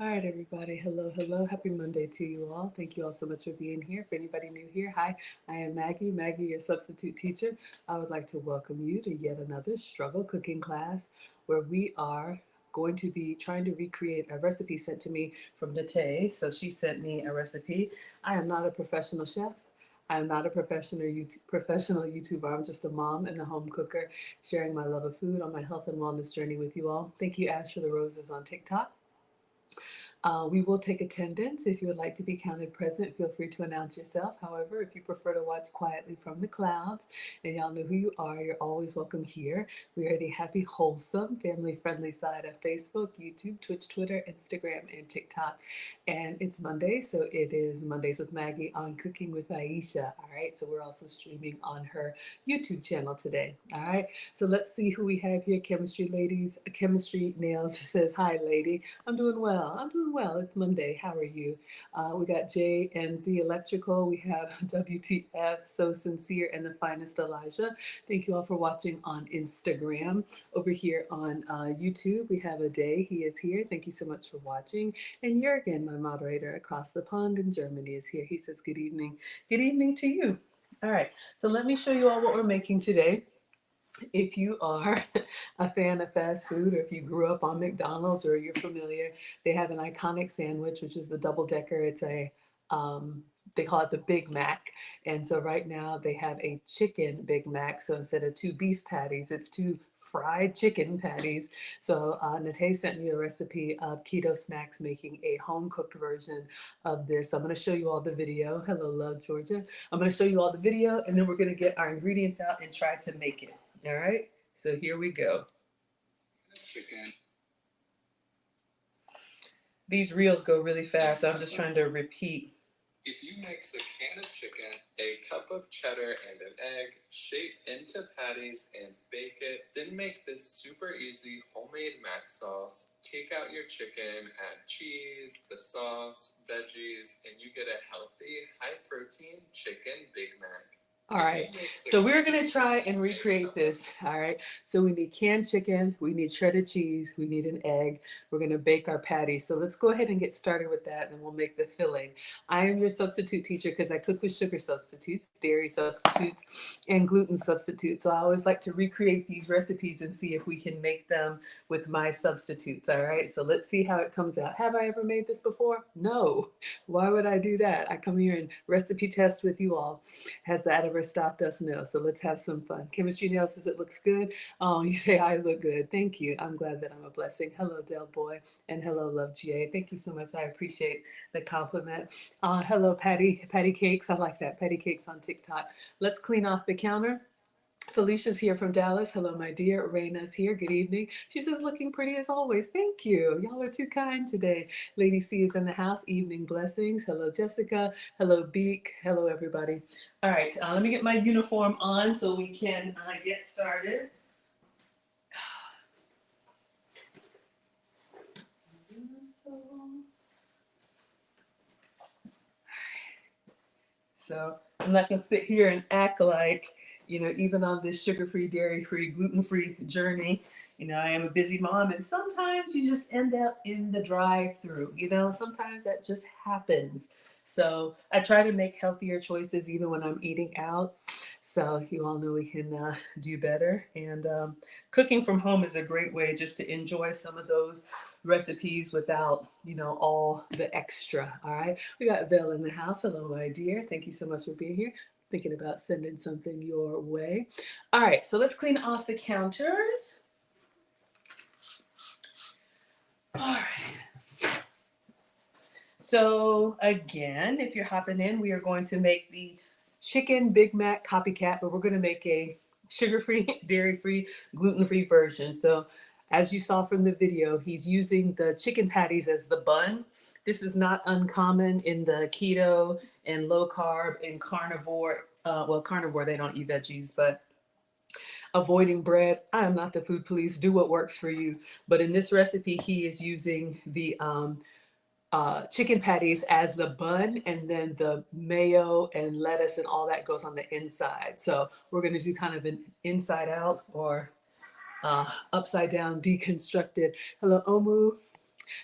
All right, everybody. Hello, hello. Happy Monday to you all. Thank you all so much for being here. For anybody new here, hi, I am Maggie. Maggie, your substitute teacher. I would like to welcome you to yet another struggle cooking class where we are going to be trying to recreate a recipe sent to me from Nate. So she sent me a recipe. I am not a professional chef. I'm not a professional YouTuber. I'm just a mom and a home cooker sharing my love of food on my health and wellness journey with you all. Thank you, Ash, for the roses on TikTok. We will take attendance. If you would like to be counted present, feel free to announce yourself. However, if you prefer to watch quietly from the clouds and y'all know who you are, you're always welcome here. We are the happy, wholesome, family-friendly side of Facebook, YouTube, Twitch, Twitter, Instagram, and TikTok. And it's Monday, so it is Mondays with Maggie on Cooking with Aisha. All right, so we're also streaming on her YouTube channel today. All right, so let's see who we have here. Chemistry Ladies, Chemistry Nails says, hi, lady. I'm doing well. I'm doing well. It's Monday. How are you? We got J and Z Electrical. We have WTF, So Sincere, and the Finest Elijah. Thank you all for watching on Instagram. Over here on YouTube, we have a day. He is here. Thank you so much for watching. And Jurgen, my moderator across the pond in Germany, is here. He says, good evening. Good evening to you. All right. So let me show you all what we're making today. If you are a fan of fast food, or if you grew up on McDonald's, or you're familiar, they have an iconic sandwich, which is the double decker. It's they call it the Big Mac. And so right now they have a chicken Big Mac. So instead of two beef patties, it's two fried chicken patties. So Nate sent me a recipe of keto snacks making a home cooked version of this. I'm going to show you all the video. Hello, love, Georgia. I'm going to show you all the video, and then we're going to get our ingredients out and try to make it. All right, so here we go. Chicken. These reels go really fast, so I'm just trying to repeat. If you mix a can of chicken, a cup of cheddar, and an egg, shape into patties and bake it, then make this super easy homemade mac sauce. Take out your chicken, add cheese, the sauce, veggies, and you get a healthy, high-protein chicken Big Mac. All right, so we're gonna try and recreate this. All right, so we need canned chicken, we need shredded cheese, we need an egg. We're gonna bake our patties. So let's go ahead and get started with that, and then we'll make the filling. I am your substitute teacher because I cook with sugar substitutes, dairy substitutes, and gluten substitutes. So I always like to recreate these recipes and see if we can make them with my substitutes. All right, so let's see how it comes out. Have I ever made this before? No. Why would I do that? I come here and recipe test with you all. Has that ever stopped us? No. So let's have some fun. Chemistry Nail says it looks good. Oh, you say I look good. Thank you. I'm glad that I'm a blessing. Hello, Del Boy, and hello, Love GA. Thank you so much. I appreciate the compliment. Hello, Patty Cakes. I like that. Patty Cakes on TikTok. Let's clean off the counter. Felicia's here from Dallas. Hello, my dear. Raina's here. Good evening. She says, looking pretty as always. Thank you. Y'all are too kind today. Lady C is in the house. Evening blessings. Hello, Jessica. Hello, Beak. Hello, everybody. All right, let me get my uniform on so we can get started. So I'm not going to sit here and act like, even on this sugar-free, dairy-free, gluten-free journey, I am a busy mom, and sometimes you just end up in the drive-through, sometimes that just happens. So I try to make healthier choices even when I'm eating out. So you all know we can do better. And cooking from home is a great way just to enjoy some of those recipes without, all the extra. All right. We got Vel in the house. Hello, my dear. Thank you so much for being here. Thinking about sending something your way. All right. So let's clean off the counters. All right. So again, if you're hopping in, we are going to make the chicken Big Mac copycat, but we're going to make a sugar-free, dairy-free, gluten-free version. So as you saw from the video, he's using the chicken patties as the bun. This is not uncommon in the keto and low carb and carnivore. Carnivore, they don't eat veggies, but avoiding bread. I am not the food police. Do what works for you. But in this recipe, he is using the chicken patties as the bun, and then the mayo and lettuce and all that goes on the inside. So we're going to do kind of an inside out or upside down deconstructed. Hello, Omu.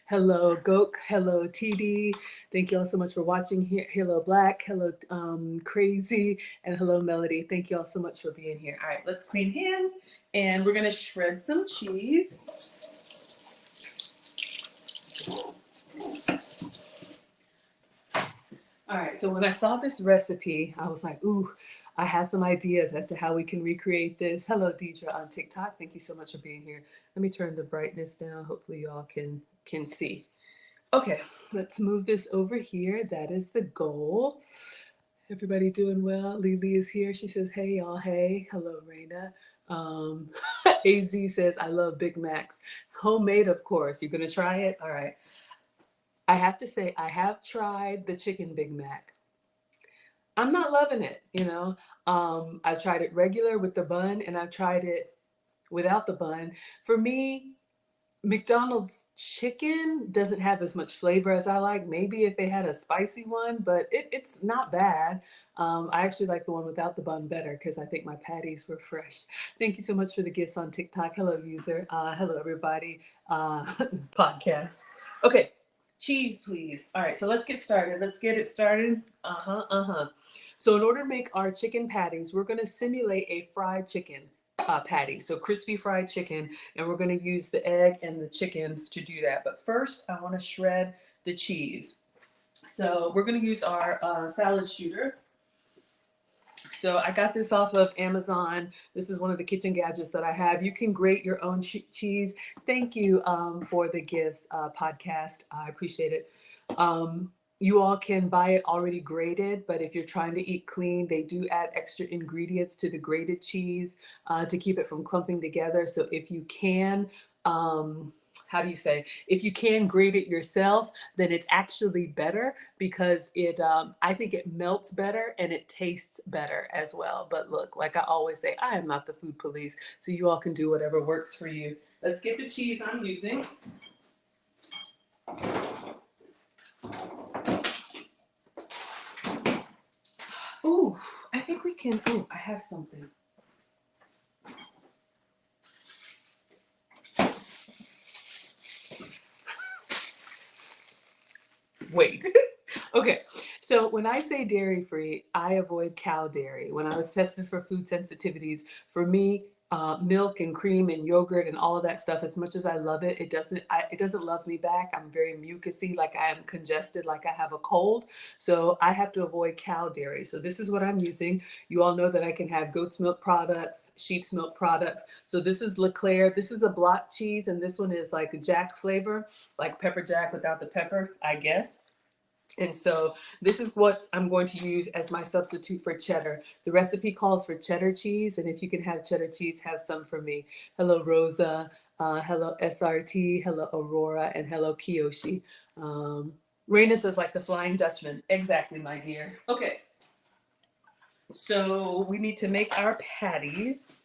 Hello, Gok. Hello, TD. Thank you all so much for watching here. Hello, Black. Hello, Crazy. And hello, Melody. Thank you all so much for being here. All right, let's clean hands. And we're going to shred some cheese. All right, so when I saw this recipe, I was like, ooh, I have some ideas as to how we can recreate this. Hello, Deidre on TikTok. Thank you so much for being here. Let me turn the brightness down. Hopefully you all can see. Okay, let's move this over here. That is the goal. Everybody doing well? Lily is here. She says, hey, y'all. Hey. Hello, Raina. AZ says, I love Big Macs. Homemade, of course. You're going to try it? All right. I have to say, I have tried the chicken Big Mac. I'm not loving it, you know. I've tried it regular with the bun and I've tried it without the bun. For me, McDonald's chicken doesn't have as much flavor as I like. Maybe if they had a spicy one, but it's not bad. I actually like the one without the bun better because I think my patties were fresh. Thank you so much for the gifts on TikTok. Hello, user. Hello, everybody. Podcast. Okay, cheese, please. All right, so let's get started. Let's get it started. So in order to make our chicken patties, we're going to simulate a fried chicken patty. So crispy fried chicken, and we're going to use the egg and the chicken to do that. But first, I want to shred the cheese. So we're going to use our salad shooter. So I got this off of Amazon. This is one of the kitchen gadgets that I have. You can grate your own cheese. Thank you for the gifts, podcast. I appreciate it. You all can buy it already grated, but if you're trying to eat clean, they do add extra ingredients to the grated cheese to keep it from clumping together. So if you can, if you can grate it yourself, then it's actually better because I think it melts better and it tastes better as well. But look, like I always say, I am not the food police, so you all can do whatever works for you. Let's get the cheese I'm using. Ooh, I think we can. Ooh, I have something. Wait. Okay. So when I say dairy free, I avoid cow dairy. When I was tested for food sensitivities, for me, milk and cream and yogurt and all of that stuff, as much as I love it, it doesn't love me back. I'm very mucusy, like I am congested, like I have a cold. So I have to avoid cow dairy. So this is what I'm using. You all know that I can have goat's milk products, sheep's milk products. So this is Leclerc. This is a block cheese, and this one is like a jack flavor, like pepper jack without the pepper, I guess. And so this is what I'm going to use as my substitute for cheddar. The recipe calls for cheddar cheese, and if you can have cheddar cheese, have some for me. Hello, Rosa. Hello, SRT. Hello, Aurora. And hello, Kiyoshi. Raina says like the Flying Dutchman. Exactly, my dear. Okay. So we need to make our patties.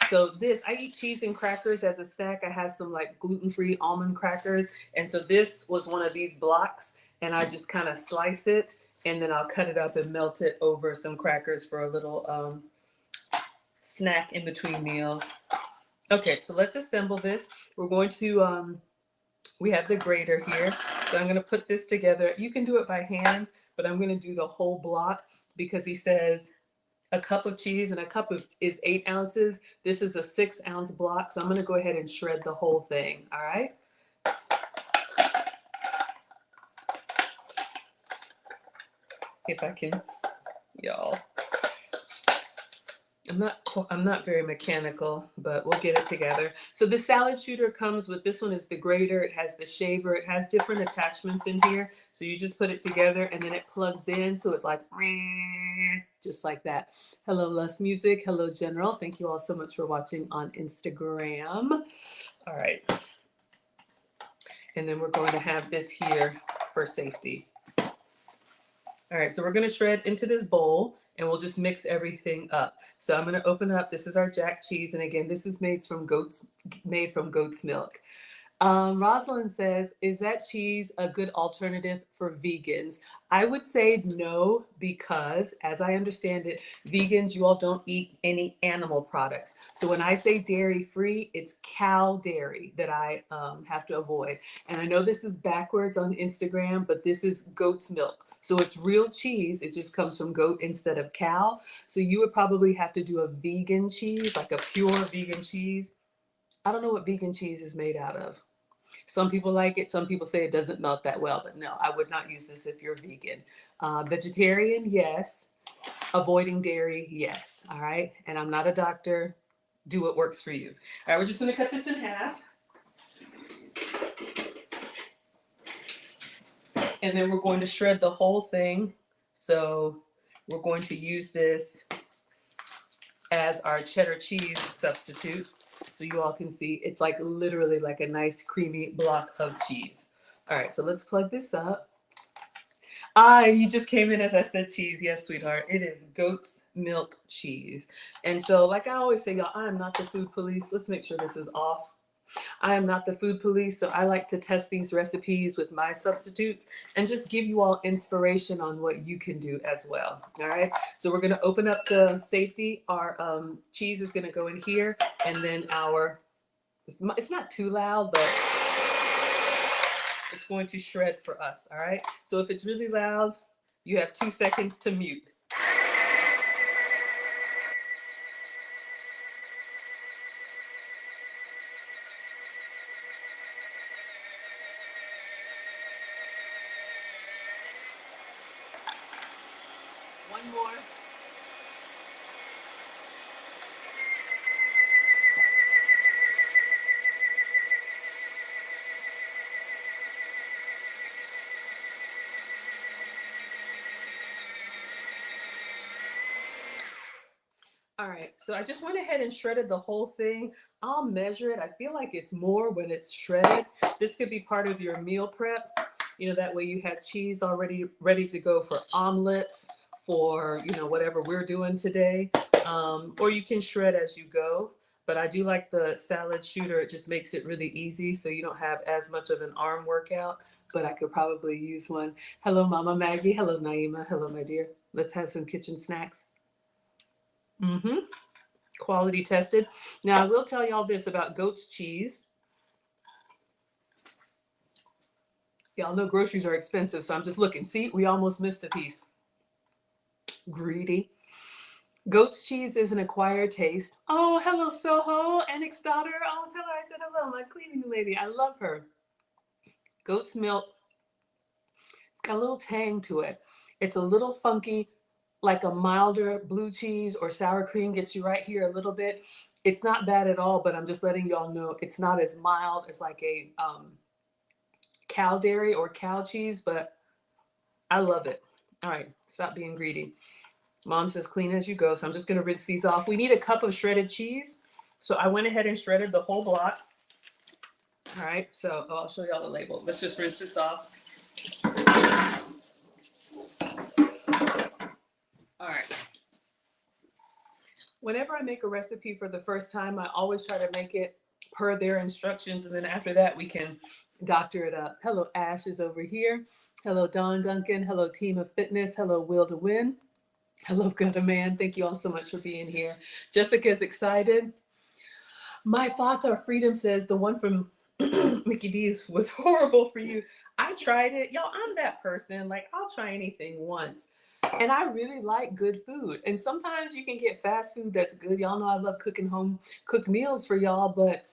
So I eat cheese and crackers as a snack. I have some like gluten-free almond crackers. And so this was one of these blocks. And I just kind of slice it, and then I'll cut it up and melt it over some crackers for a little snack in between meals. Okay, so let's assemble this. We're going to, we have the grater here. So I'm going to put this together. You can do it by hand, but I'm going to do the whole block because he says a cup of cheese and a cup is 8 ounces. This is a 6-ounce block. So I'm going to go ahead and shred the whole thing. All right. If I can, y'all. I'm not very mechanical, but we'll get it together. So the salad shooter comes with, this one is the grater, it has the shaver, it has different attachments in here. So you just put it together and then it plugs in, so it like, just like that. Hello, Lust Music. Hello, General. Thank you all so much for watching on Instagram. All right. And then we're going to have this here for safety. All right, so we're going to shred into this bowl and we'll just mix everything up. So I'm going to open up. This is our jack cheese, and again, this is made from goat's milk. Rosalind says, is that cheese a good alternative for vegans? I would say no, because as I understand it, vegans, you all don't eat any animal products. So when I say dairy free, it's cow dairy that I have to avoid. And I know this is backwards on Instagram, but this is goat's milk. So it's real cheese. It just comes from goat instead of cow. So you would probably have to do a vegan cheese, like a pure vegan cheese. I don't know what vegan cheese is made out of. Some people like it. Some people say it doesn't melt that well, but no, I would not use this if you're vegan. Vegetarian, yes. Avoiding dairy, yes. All right. And I'm not a doctor. Do what works for you. All right, we're just going to cut this in half. And then we're going to shred the whole thing. So we're going to use this as our cheddar cheese substitute. So you all can see it's like literally like a nice creamy block of cheese. All right, so let's plug this up. You just came in as I said cheese. Yes, sweetheart. It is goat's milk cheese. And so like I always say, y'all, I am not the food police. Let's make sure this is off. I am not the food police, so I like to test these recipes with my substitutes and just give you all inspiration on what you can do as well. All right, so we're going to open up the safety. Our cheese is going to go in here, and then it's not too loud, but it's going to shred for us. All right, so if it's really loud, you have 2 seconds to mute. One more. All right, so I just went ahead and shredded the whole thing. I'll measure it. I feel like it's more when it's shredded. This could be part of your meal prep. You know, that way you have cheese already ready to go for omelets, for, you know, whatever we're doing today. Or you can shred as you go. But I do like the salad shooter. It just makes it really easy so you don't have as much of an arm workout. But I could probably use one. Hello, Mama Maggie. Hello, Naima. Hello, my dear. Let's have some kitchen snacks. Mm-hmm. Quality tested. Now, I will tell y'all this about goat's cheese. Y'all know groceries are expensive, so I'm just looking. See, we almost missed a piece. Greedy. Goat's cheese is an acquired taste. Oh, hello, Soho, Annick's daughter. Oh, tell her I said hello, my cleaning lady. I love her. Goat's milk. It's got a little tang to it. It's a little funky, like a milder blue cheese or sour cream gets you right here a little bit. It's not bad at all, but I'm just letting y'all know it's not as mild as like a cow dairy or cow cheese, but I love it. All right, stop being greedy. Mom says clean as you go, so I'm just going to rinse these off. We need a cup of shredded cheese, so I went ahead and shredded the whole block. All right, so I'll show y'all the label. Let's just rinse this off. All right. Whenever I make a recipe for the first time, I always try to make it per their instructions, and then after that, we can doctor it up. Hello, Ash is over here. Hello, Dawn Duncan. Hello, Team of Fitness. Hello, Will to Win. Hello, Gutter Man. Thank you all so much for being here. Jessica's excited. My thoughts are freedom says the one from Mickey D's was horrible for you. I tried it. Y'all, I'm that person. Like, I'll try anything once. And I really like good food. And sometimes you can get fast food that's good. Y'all know I love cooking home cooked meals for y'all, but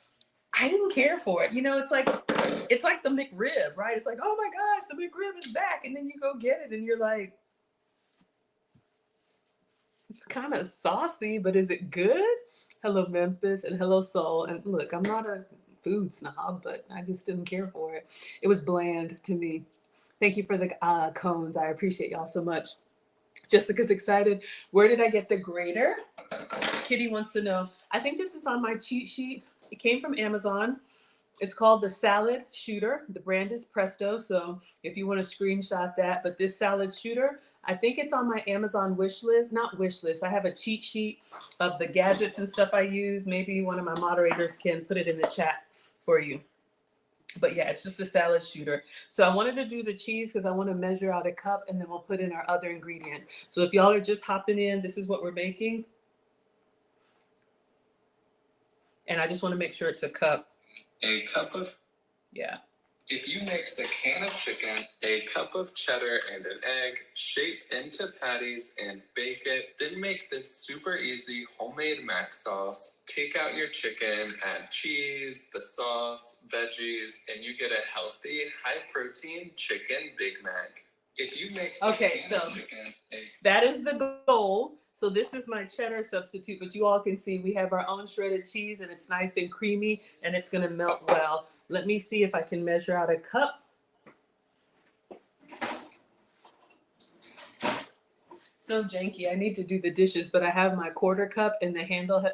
I didn't care for it. You know, it's like the McRib, right? It's like, oh my gosh, the McRib is back. And then you go get it and you're like, it's kind of saucy, but is it good? Hello, Memphis, and hello, Soul. And look, I'm not a food snob, but I just didn't care for it. It was bland to me. Thank you for the cones. I appreciate y'all so much. Jessica's excited. Where did I get the grater? Kitty wants to know. I think this is on my cheat sheet. It came from Amazon. It's called the Salad Shooter. The brand is Presto. So if you want to screenshot that, but this Salad Shooter, I think it's on my Amazon wish list. Not wish list. I have a cheat sheet of the gadgets and stuff I use. Maybe one of my moderators can put it in the chat for you. But yeah, it's just a salad shooter. So I wanted to do the cheese because I want to measure out a cup and then we'll put in our other ingredients. So if y'all are just hopping in, this is what we're making. And I just want to make sure it's a cup. A cup of... Yeah. If you mix a can of chicken, a cup of cheddar, and an egg, shape into patties and bake it, then make this super easy homemade mac sauce. Take out your chicken, add cheese, the sauce, veggies, and you get a healthy, high-protein chicken Big Mac. If you mix a can of chicken... That is the goal. So this is my cheddar substitute, but you all can see we have our own shredded cheese and it's nice and creamy and it's going to melt well. Let me see if I can measure out a cup. So janky. I need to do the dishes, but I have my quarter cup and the handle.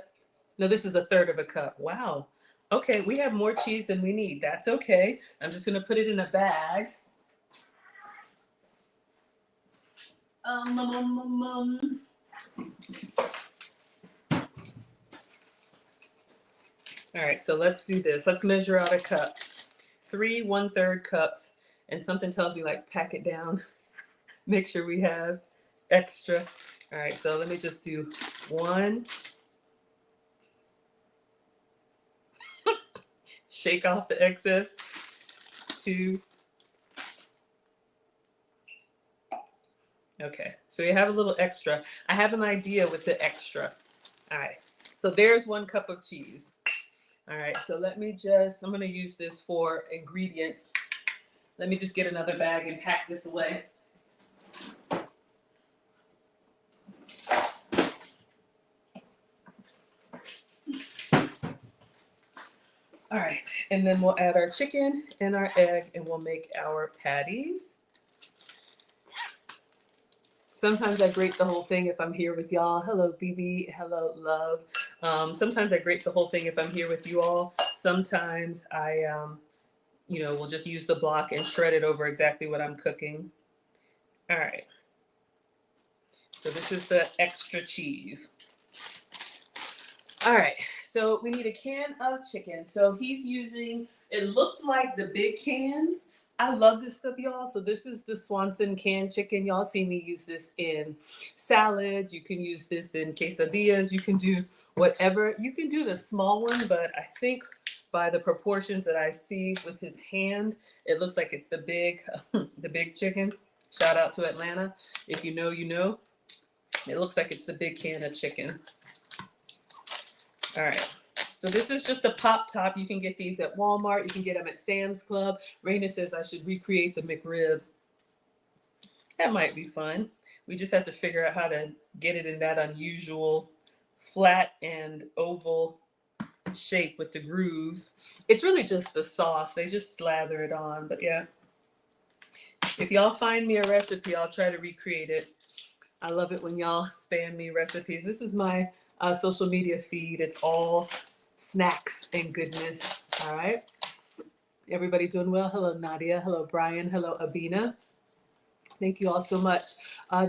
No, this is a third of a cup. Wow. Okay, we have more cheese than we need. That's okay. I'm just going to put it in a bag. All right, so let's do this. Let's measure out a cup. 3 1/3 cups. And something tells me like pack it down. Make sure we have extra. All right, so let me just do 1. Shake off the excess. 2. Okay, so we have a little extra. I have an idea with the extra. All right, so there's 1 cup of cheese. All right, so let me just, I'm gonna use this for ingredients. Let me just get another bag and pack this away. All right, and then we'll add our chicken and our egg and we'll make our patties. Sometimes I grate the whole thing if I'm here with y'all. Hello, BB. Hello, love. Sometimes I grate the whole thing if I'm here with you all. Sometimes I, will just use the block and shred it over exactly what I'm cooking. All right. So this is the extra cheese. All right. So we need a can of chicken. So he's using, it looked like the big cans. I love this stuff, y'all. So this is the Swanson canned chicken. Y'all see me use this in salads. You can use this in quesadillas. You can do whatever. You can do the small one, but I think by the proportions that I see with his hand, it looks like it's the big chicken. Shout out to Atlanta. If you know, you know. It looks like it's the big can of chicken. All right. So this is just a pop top. You can get these at Walmart. You can get them at Sam's Club. Raina says I should recreate the McRib. That might be fun. We just have to figure out how to get it in that unusual flat and oval shape with the grooves. It's really just the sauce. They just slather it on. But yeah, if y'all find me a recipe, I'll try to recreate it. I love it when y'all spam me recipes. This is my social media feed. It's all snacks and goodness. All right. Everybody doing well? Hello, Nadia. Hello, Brian. Hello, Abina. Thank you all so much.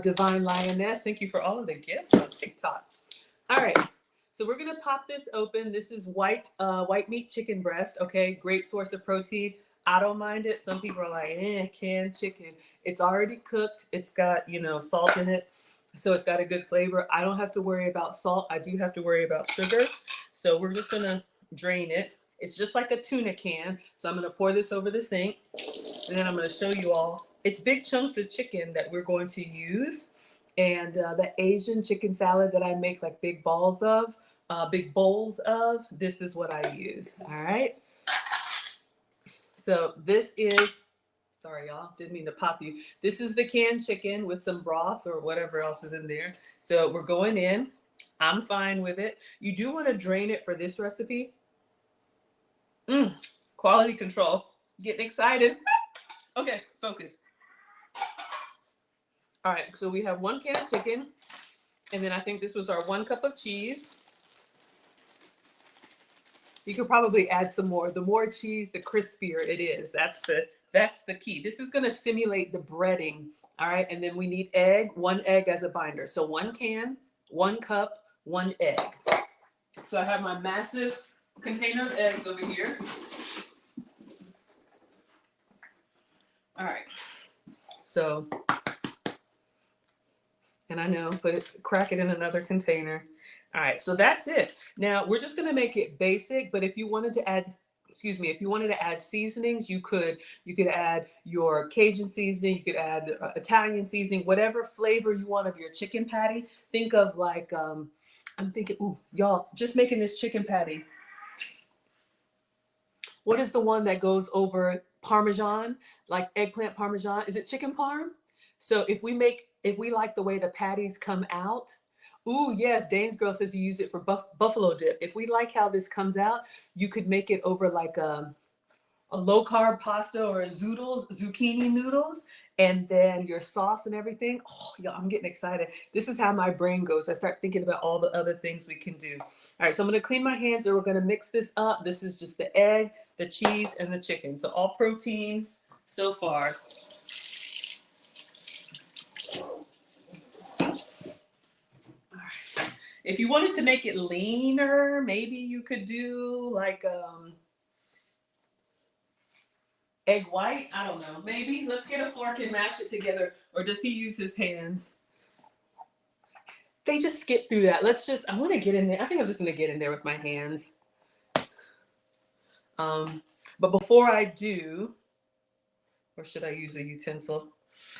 Divine Lioness, thank you for all of the gifts on TikTok. All right. So we're going to pop this open. This is white meat chicken breast. Okay. Great source of protein. I don't mind it. Some people are like, canned chicken. It's already cooked. It's got, salt in it. So it's got a good flavor. I don't have to worry about salt. I do have to worry about sugar. So we're just going to drain it. It's just like a tuna can. So I'm going to pour this over the sink. And then I'm going to show you all. It's big chunks of chicken that we're going to use. And the Asian chicken salad that I make like big bowls of, this is what I use. All right. So this is, sorry, y'all, didn't mean to pop you. This is the canned chicken with some broth or whatever else is in there. So we're going in. I'm fine with it. You do want to drain it for this recipe. Quality control. Getting excited. Okay, focus. All right, so we have 1 can of chicken. And then I think this was our 1 cup of cheese. You could probably add some more. The more cheese, the crispier it is. That's the key. This is going to simulate the breading. All right. And then we need 1 egg as a binder. So 1 can, 1 cup, 1 egg. So I have my massive container of eggs over here. All right. So, and I know, crack it in another container. All right, so that's it. Now we're just gonna make it basic, but if you wanted to add, excuse me, if you wanted to add seasonings, you could. You could add your Cajun seasoning, you could add Italian seasoning, whatever flavor you want of your chicken patty. Think of like, I'm thinking, ooh, y'all, just making this chicken patty. What is the one that goes over Parmesan, like eggplant Parmesan? Is it chicken parm? So if we like the way the patties come out, ooh, yes, Dane's girl says you use it for buffalo dip. If we like how this comes out, you could make it over like a low carb pasta or zoodles, zucchini noodles, and then your sauce and everything. Oh, yeah, I'm getting excited. This is how my brain goes. I start thinking about all the other things we can do. All right, so I'm gonna clean my hands and we're gonna mix this up. This is just the egg, the cheese, and the chicken. So all protein so far. All right. If you wanted to make it leaner, maybe you could do like egg white. I don't know. Maybe let's get a fork and mash it together. Or does he use his hands? They just skip through that. I want to get in there. I think I'm just going to get in there with my hands. But before I do, or should I use a utensil?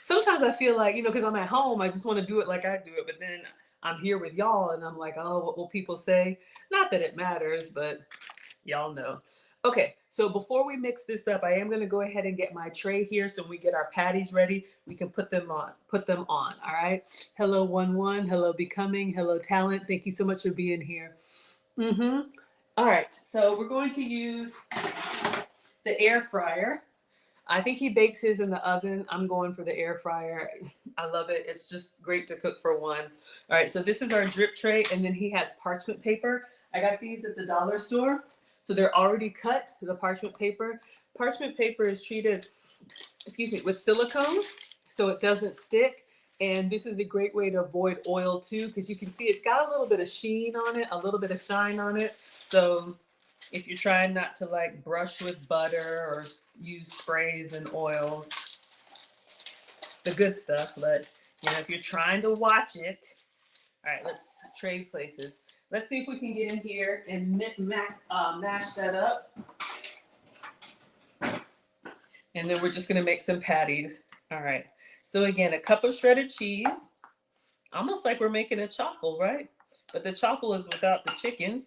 Sometimes I feel like, because I'm at home, I just want to do it like I do it. But then I'm here with y'all and I'm like, oh, what will people say? Not that it matters, but y'all know. Okay, so before we mix this up, I am going to go ahead and get my tray here so when we get our patties ready, we can put them on, all right? Hello, 1-1. Hello, Becoming. Hello, Talent. Thank you so much for being here. All right, so we're going to use the air fryer. I think he bakes his in the oven. I'm going for the air fryer. I love it. It's just great to cook for one. All right, so this is our drip tray, and then he has parchment paper. I got these at the dollar store. So they're already cut, the parchment paper. Parchment paper is treated, with silicone so it doesn't stick. And this is a great way to avoid oil too, because you can see it's got a little bit of sheen on it, a little bit of shine on it. So if you're trying not to like brush with butter or use sprays and oils, the good stuff, but if you're trying to watch it. All right, let's trade places. Let's see if we can get in here and mash that up. And then we're just gonna make some patties. All right, so again, a cup of shredded cheese. Almost like we're making a chaffle, right? But the chaffle is without the chicken.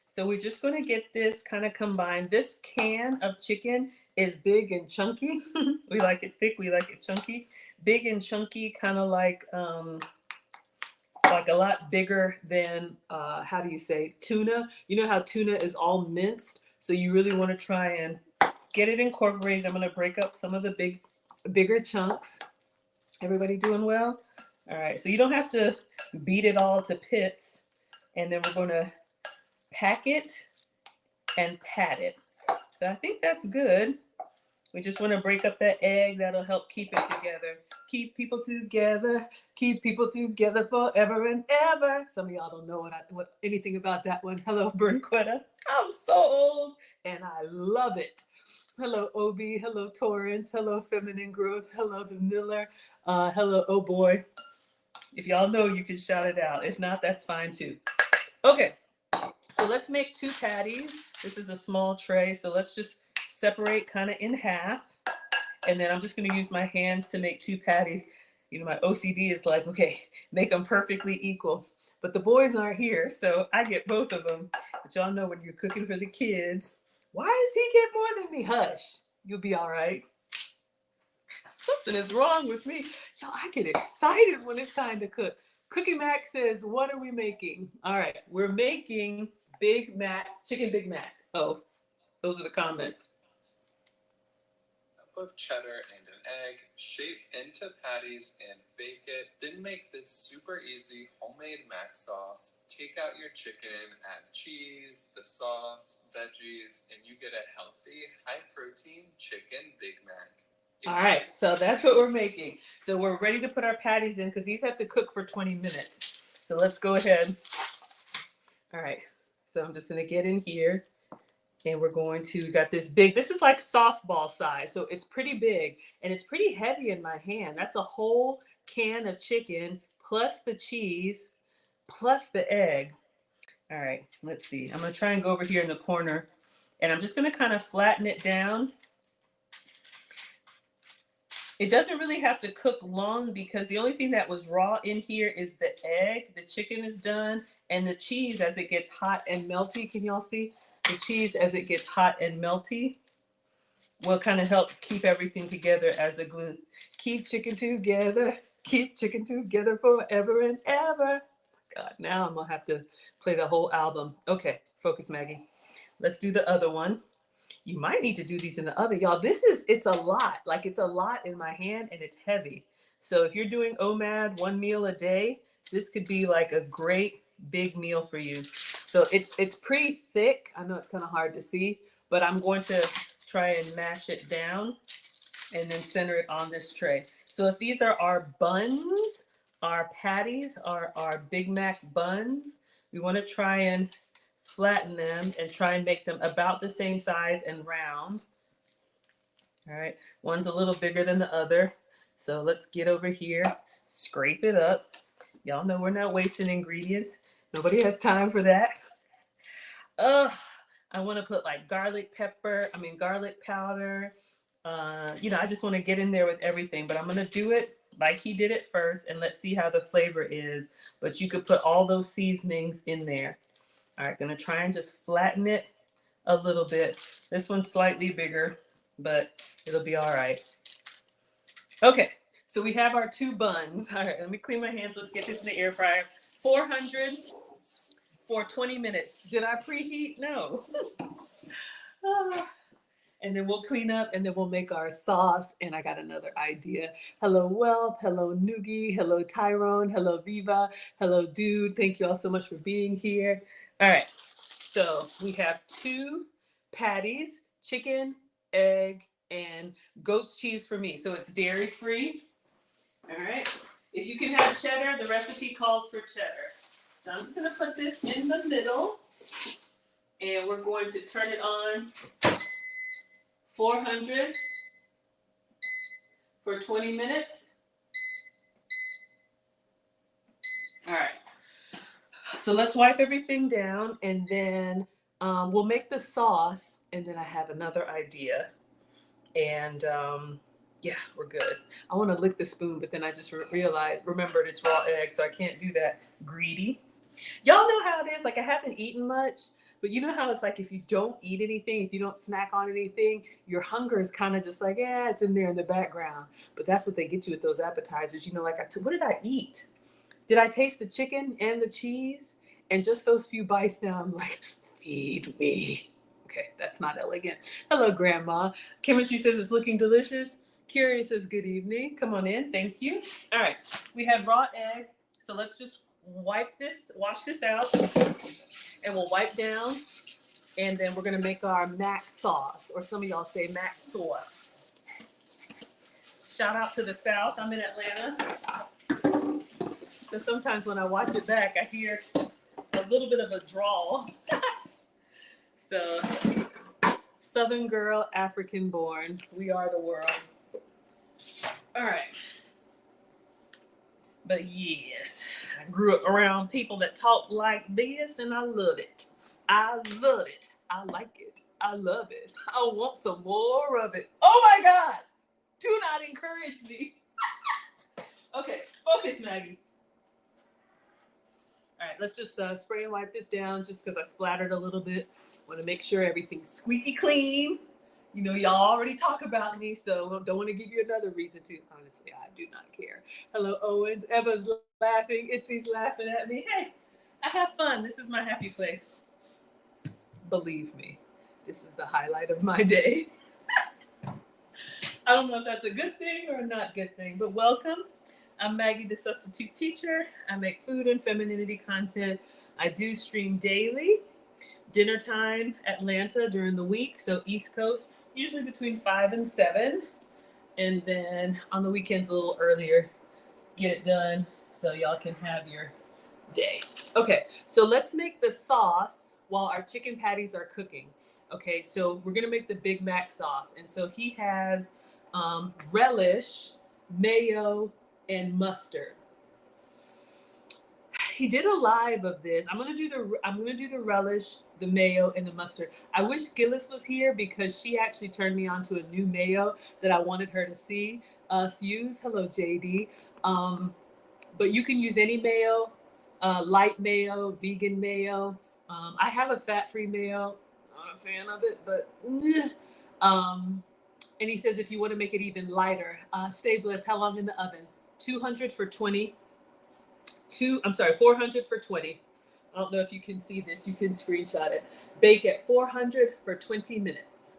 So we're just gonna get this kind of combined. This can of chicken is big and chunky. We like it thick, we like it chunky. Big and chunky, kind of like a lot bigger than, how do you say, tuna. You know how tuna is all minced? So you really want to try and get it incorporated. I'm going to break up some of the bigger chunks. Everybody doing well? All right, so you don't have to beat it all to pits. And then we're going to pack it and pat it. So I think that's good. We just want to break up that egg. That'll help keep it together. Keep people together. Keep people together forever and ever. Some of y'all don't know anything about that one. Hello, Bernquetta. I'm so old and I love it. Hello, Obi. Hello, Torrance. Hello, Feminine Growth. Hello, the Miller. Hello, oh boy. If y'all know, you can shout it out. If not, that's fine too. Okay, so let's make 2 patties. This is a small tray, so let's just separate kind of in half. And then I'm just going to use my hands to make 2 patties. My OCD is like, okay, make them perfectly equal. But the boys aren't here, so I get both of them. But y'all know when you're cooking for the kids, why does he get more than me? Hush, you'll be all right. Something is wrong with me. Y'all, I get excited when it's time to cook. Cookie Mac says, what are we making? All right, we're making Big Mac, chicken Big Mac. Oh, those are the comments. Of cheddar and an egg, shape into patties and bake it. Then make this super easy homemade mac sauce. Take out your chicken, add cheese, the sauce, veggies, and you get a healthy, high-protein chicken Big Mac. All right, so that's what we're making. So we're ready to put our patties in because these have to cook for 20 minutes. So let's go ahead. All right, so I'm just gonna get in here And we're going to, we got this big, this is like softball size. So it's pretty big and it's pretty heavy in my hand. That's a whole can of chicken plus the cheese plus the egg. All right, let's see. I'm gonna try and go over here in the corner and I'm just gonna kind of flatten it down. It doesn't really have to cook long because the only thing that was raw in here is the egg. The chicken is done and the cheese as it gets hot and melty. Can y'all see? The cheese as it gets hot and melty will kind of help keep everything together as a glue. Keep chicken together. Keep chicken together forever and ever. God, now I'm gonna have to play the whole album. Okay, focus, Maggie. Let's do the other one. You might need to do these in the oven, y'all. It's a lot. Like it's a lot in my hand and it's heavy. So if you're doing OMAD, one meal a day, this could be like a great big meal for you. So it's pretty thick. I know it's kind of hard to see, but I'm going to try and mash it down and then center it on this tray. So if these are our buns, our patties are our Big Mac buns, we want to try and flatten them and try and make them about the same size and round. All right, one's a little bigger than the other. So let's get over here, scrape it up. Y'all know we're not wasting ingredients. Nobody has time for that. I want to put like garlic powder. I just want to get in there with everything, but I'm going to do it like he did it first and let's see how the flavor is. But you could put all those seasonings in there. All right, gonna try and just flatten it a little bit. This one's slightly bigger, but it'll be all right. Okay, so we have our two buns. All right, let me clean my hands. Let's get this in the air fryer. 400 for 20 minutes. Did I preheat? No. And then we'll clean up and then we'll make our sauce. And I got another idea. Hello, Wealth. Hello, Noogie. Hello, Tyrone. Hello, Viva. Hello, Dude. Thank you all so much for being here. All right. So we have 2 patties, chicken, egg, and goat's cheese for me. So it's dairy free. All right. If you can have cheddar, the recipe calls for cheddar. So I'm just going to put this in the middle. And we're going to turn it on 400 for 20 minutes. All right. So let's wipe everything down and then we'll make the sauce. And then I have another idea. And yeah, we're good. I want to lick the spoon, but then I just remembered it's raw egg, so I can't do that. Greedy. Y'all know how it is. Like I haven't eaten much. But you know how it's like if you don't eat anything, if you don't snack on anything, your hunger is kind of just like, yeah, it's in there in the background. But that's what they get you with those appetizers. You know, like, what did I eat? Did I taste the chicken and the cheese? And just those few bites now, I'm like, feed me. Okay, that's not elegant. Hello, Grandma. Chemistry says it's looking delicious. Curious says good evening. Come on in. Thank you. All right, we have raw egg. So let's just wash this out. And we'll wipe down, and then we're gonna make our mac sauce, or some of y'all say mac sauce. Shout out to the South. I'm in Atlanta. So sometimes when I watch it back, I hear a little bit of a drawl. So, Southern girl, African born. We are the world. All right. But yes, I grew up around people that talk like this, and I love it. I love it. I like it. I love it. I want some more of it. Oh my God! Do not encourage me. Okay, focus, Maggie. All right, let's just spray and wipe this down just because I splattered a little bit. Want to make sure everything's squeaky clean. You know, y'all already talk about me, so don't want to give you another reason to. Honestly, I do not care. Hello, Owens. Eva's laughing. Itzy's laughing at me. Hey, I have fun. This is my happy place. Believe me, this is the highlight of my day. I don't know if that's a good thing or a not good thing, but welcome. I'm Maggie, the substitute teacher. I make food and femininity content. I do stream daily. Dinner time, Atlanta during the week, so East Coast, usually between 5 and 7. And then on the weekends a little earlier, get it done so y'all can have your day. Okay, so let's make the sauce while our chicken patties are cooking. Okay, so we're gonna make the Big Mac sauce. And so he has relish, mayo, and mustard. He did a live of this. I'm gonna do the relish, the mayo, and the mustard. I wish Gillis was here because she actually turned me on to a new mayo that I wanted her to see us use. Hello, JD. But you can use any mayo, light mayo, vegan mayo. I have a fat-free mayo. Not a fan of it, but and he says if you want to make it even lighter, stay blessed. How long in the oven? 200 for 20. 400 for 20. I don't know if you can see this. You can screenshot it. Bake at 400 for 20 minutes.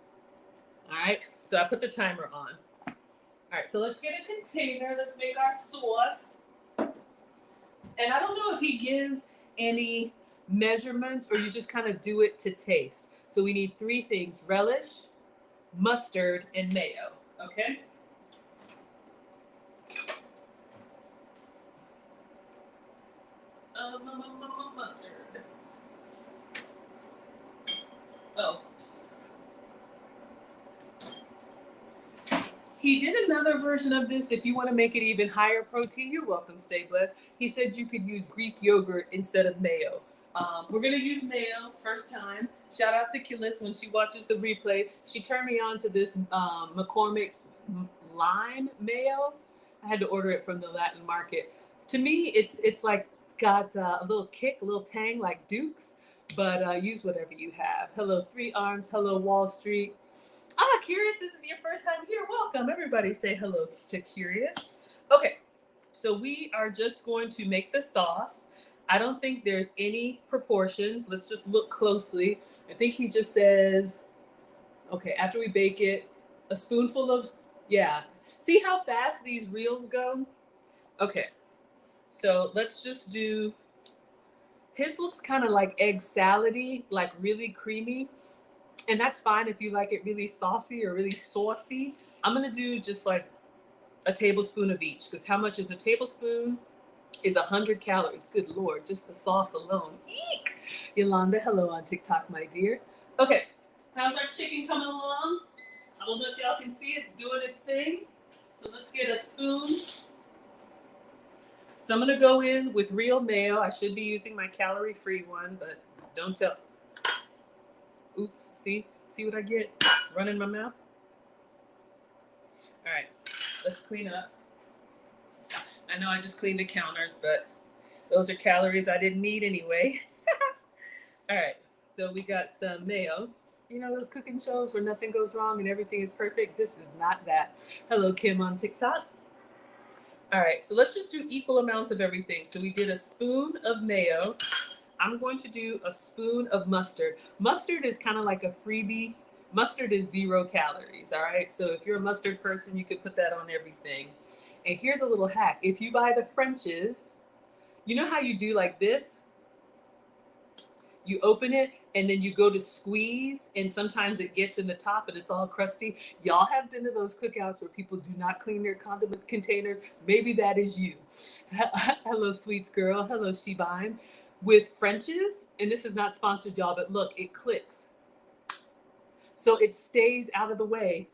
All right. So I put the timer on. All right. So let's get a container. Let's make our sauce. And I don't know if he gives any measurements or you just kind of do it to taste. So we need 3 things: relish, mustard, and mayo. Okay. Mustard. Oh. He did another version of this. If you want to make it even higher protein, you're welcome, stay blessed. He said you could use Greek yogurt instead of mayo. We're going to use mayo, first time. Shout out to Killis when she watches the replay. She turned me on to this McCormick lime mayo. I had to order it from the Latin market. To me, it's like got a little kick, a little tang like Duke's, but use whatever you have. Hello, Three Arms. Hello, Wall Street. Curious, this is your first time here. Welcome. Everybody say hello to Curious. Okay, so we are just going to make the sauce. I don't think there's any proportions. Let's just look closely. I think he just says, okay, after we bake it, a spoonful of, yeah. See how fast these reels go? Okay, so let's just do, his looks kind of like egg salad-y, like really creamy. And that's fine if you like it really saucy or really saucy. I'm gonna do just like a tablespoon of each, because how much is a tablespoon? Is 100 calories. Good Lord, just the sauce alone. Eek! Yolanda, hello on TikTok, my dear. Okay, how's our chicken coming along? I don't know if y'all can see it's doing its thing. So let's get a spoon. So I'm gonna go in with real mayo. I should be using my calorie-free one, but don't tell. Oops, see what I get? Running my mouth. All right, let's clean up. I know I just cleaned the counters, but those are calories I didn't need anyway. All right, so we got some mayo. You know those cooking shows where nothing goes wrong and everything is perfect? This is not that. Hello, Kim on TikTok. All right, so let's just do equal amounts of everything. So we did a spoon of mayo. I'm going to do a spoon of mustard. Mustard is kind of like a freebie. Mustard is 0 calories, all right? So if you're a mustard person, you could put that on everything. And here's a little hack. If you buy the French's, you know how you do like this? You open it and then you go to squeeze and sometimes it gets in the top and it's all crusty. Y'all have been to those cookouts where people do not clean their condiment containers. Maybe that is you. Hello, sweets girl. Hello, Shebime. With French's, and this is not sponsored, y'all, but look, it clicks. So it stays out of the way.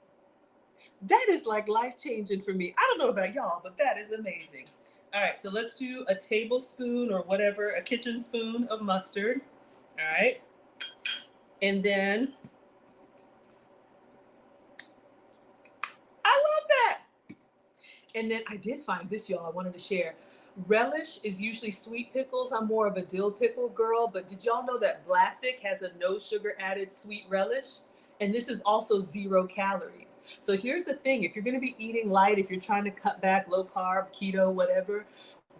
That is like life-changing for me. I don't know about y'all, but that is amazing. All right, so let's do a tablespoon or whatever, a kitchen spoon of mustard. All right. And then, I love that. And then I did find this, y'all, I wanted to share. Relish is usually sweet pickles. I'm more of a dill pickle girl, but did y'all know that Vlasic has a no sugar added sweet relish? And this is also 0 calories. So here's the thing. If you're going to be eating light, if you're trying to cut back, low carb, keto, whatever,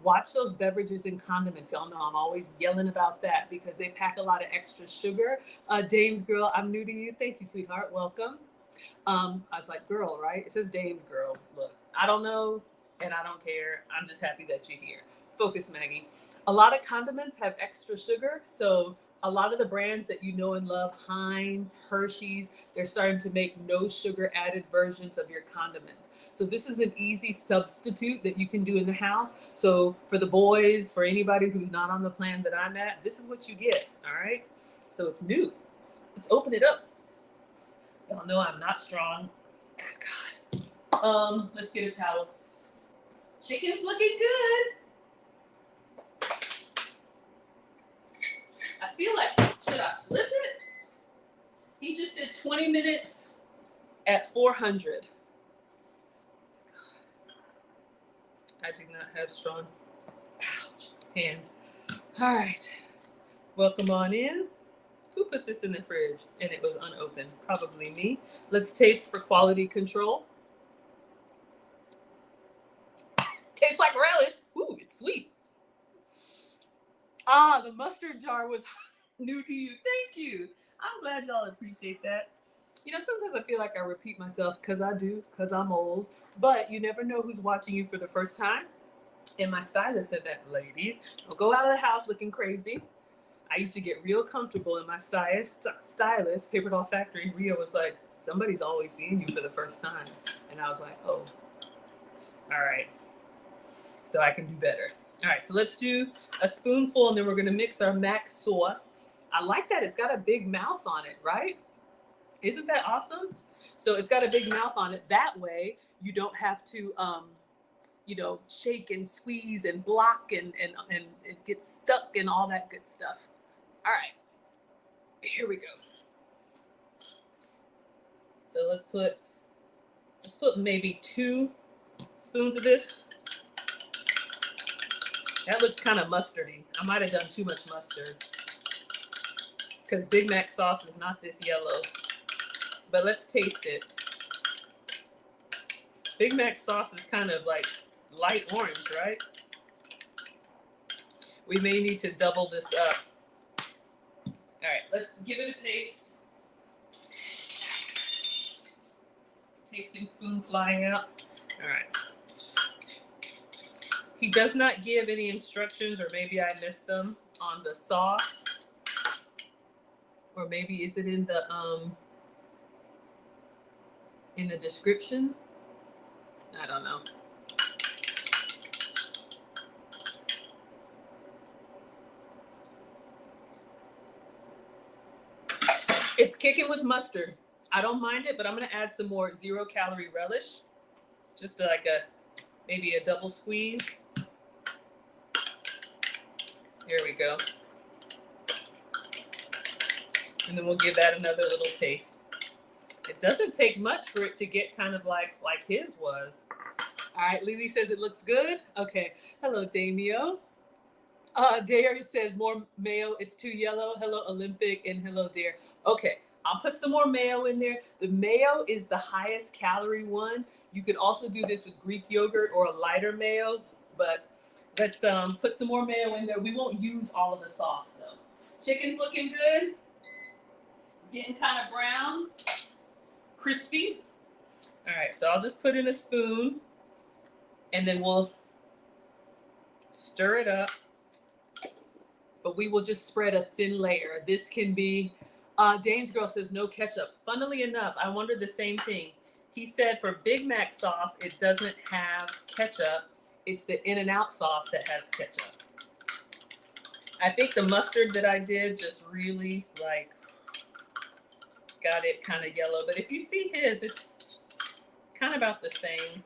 watch those beverages and condiments. Y'all know I'm always yelling about that because they pack a lot of extra sugar. Dames girl, I'm new to you. Thank you, sweetheart. Welcome. I was like, girl, right? It says Dames girl. Look, I don't know and I don't care. I'm just happy that you're here. Focus, Maggie. A lot of condiments have extra sugar. So a lot of the brands that you know and love, Heinz, Hershey's, they're starting to make no sugar added versions of your condiments. So this is an easy substitute that you can do in the house. So for the boys, for anybody who's not on the plan that I'm at, this is what you get, all right? So it's new. Let's open it up. Y'all know I'm not strong. God. Let's get a towel. Chicken's looking good. I feel like, should I flip it? He just did 20 minutes at 400. I do not have strong hands. All right. Welcome on in. Who put this in the fridge and it was unopened? Probably me. Let's taste for quality control. Tastes like relish. Ooh, it's sweet. Ah, the mustard jar was new to you. Thank you. I'm glad y'all appreciate that. You know, sometimes I feel like I repeat myself because I do, because I'm old. But you never know who's watching you for the first time. And my stylist said that, ladies, don't go out of the house looking crazy. I used to get real comfortable, and my stylist, Paper Doll Factory, Ria, was like, somebody's always seeing you for the first time. And I was like, oh, all right. So I can do better. All right, so let's do a spoonful, and then we're going to mix our mac sauce. I like that. It's got a big mouth on it, right? Isn't that awesome? So it's got a big mouth on it. That way, you don't have to, shake and squeeze and block and it gets stuck and all that good stuff. All right, here we go. So let's put maybe 2 spoons of this. That looks kind of mustardy. I might have done too much mustard because Big Mac sauce is not this yellow. But let's taste it. Big Mac sauce is kind of like light orange, right? We may need to double this up. All right, let's give it a taste. Tasting spoon flying out. All right. He does not give any instructions, or maybe I missed them, on the sauce. Or maybe is it in the description? I don't know. It's kicking with mustard. I don't mind it, but I'm gonna add some more 0-calorie relish. Just like maybe a double squeeze. Here we go. And then we'll give that another little taste. It doesn't take much for it to get kind of like his was. All right, Lily says it looks good. Okay, hello, Damio. Dare says more mayo, it's too yellow. Hello, Olympic, and hello, Dare. Okay, I'll put some more mayo in there. The mayo is the highest calorie one. You could also do this with Greek yogurt or a lighter mayo, but let's put some more mayo in there. We won't use all of the sauce though. Chicken's looking good. It's getting kind of brown, crispy. All right, so I'll just put in a spoon and then we'll stir it up. But we will just spread a thin layer. This can be, Dane's Girl says no ketchup. Funnily enough, I wondered the same thing. He said for Big Mac sauce, it doesn't have ketchup. It's the In-N-Out sauce that has ketchup. I think the mustard that I did just really got it kind of yellow. But if you see his, it's kind of about the same.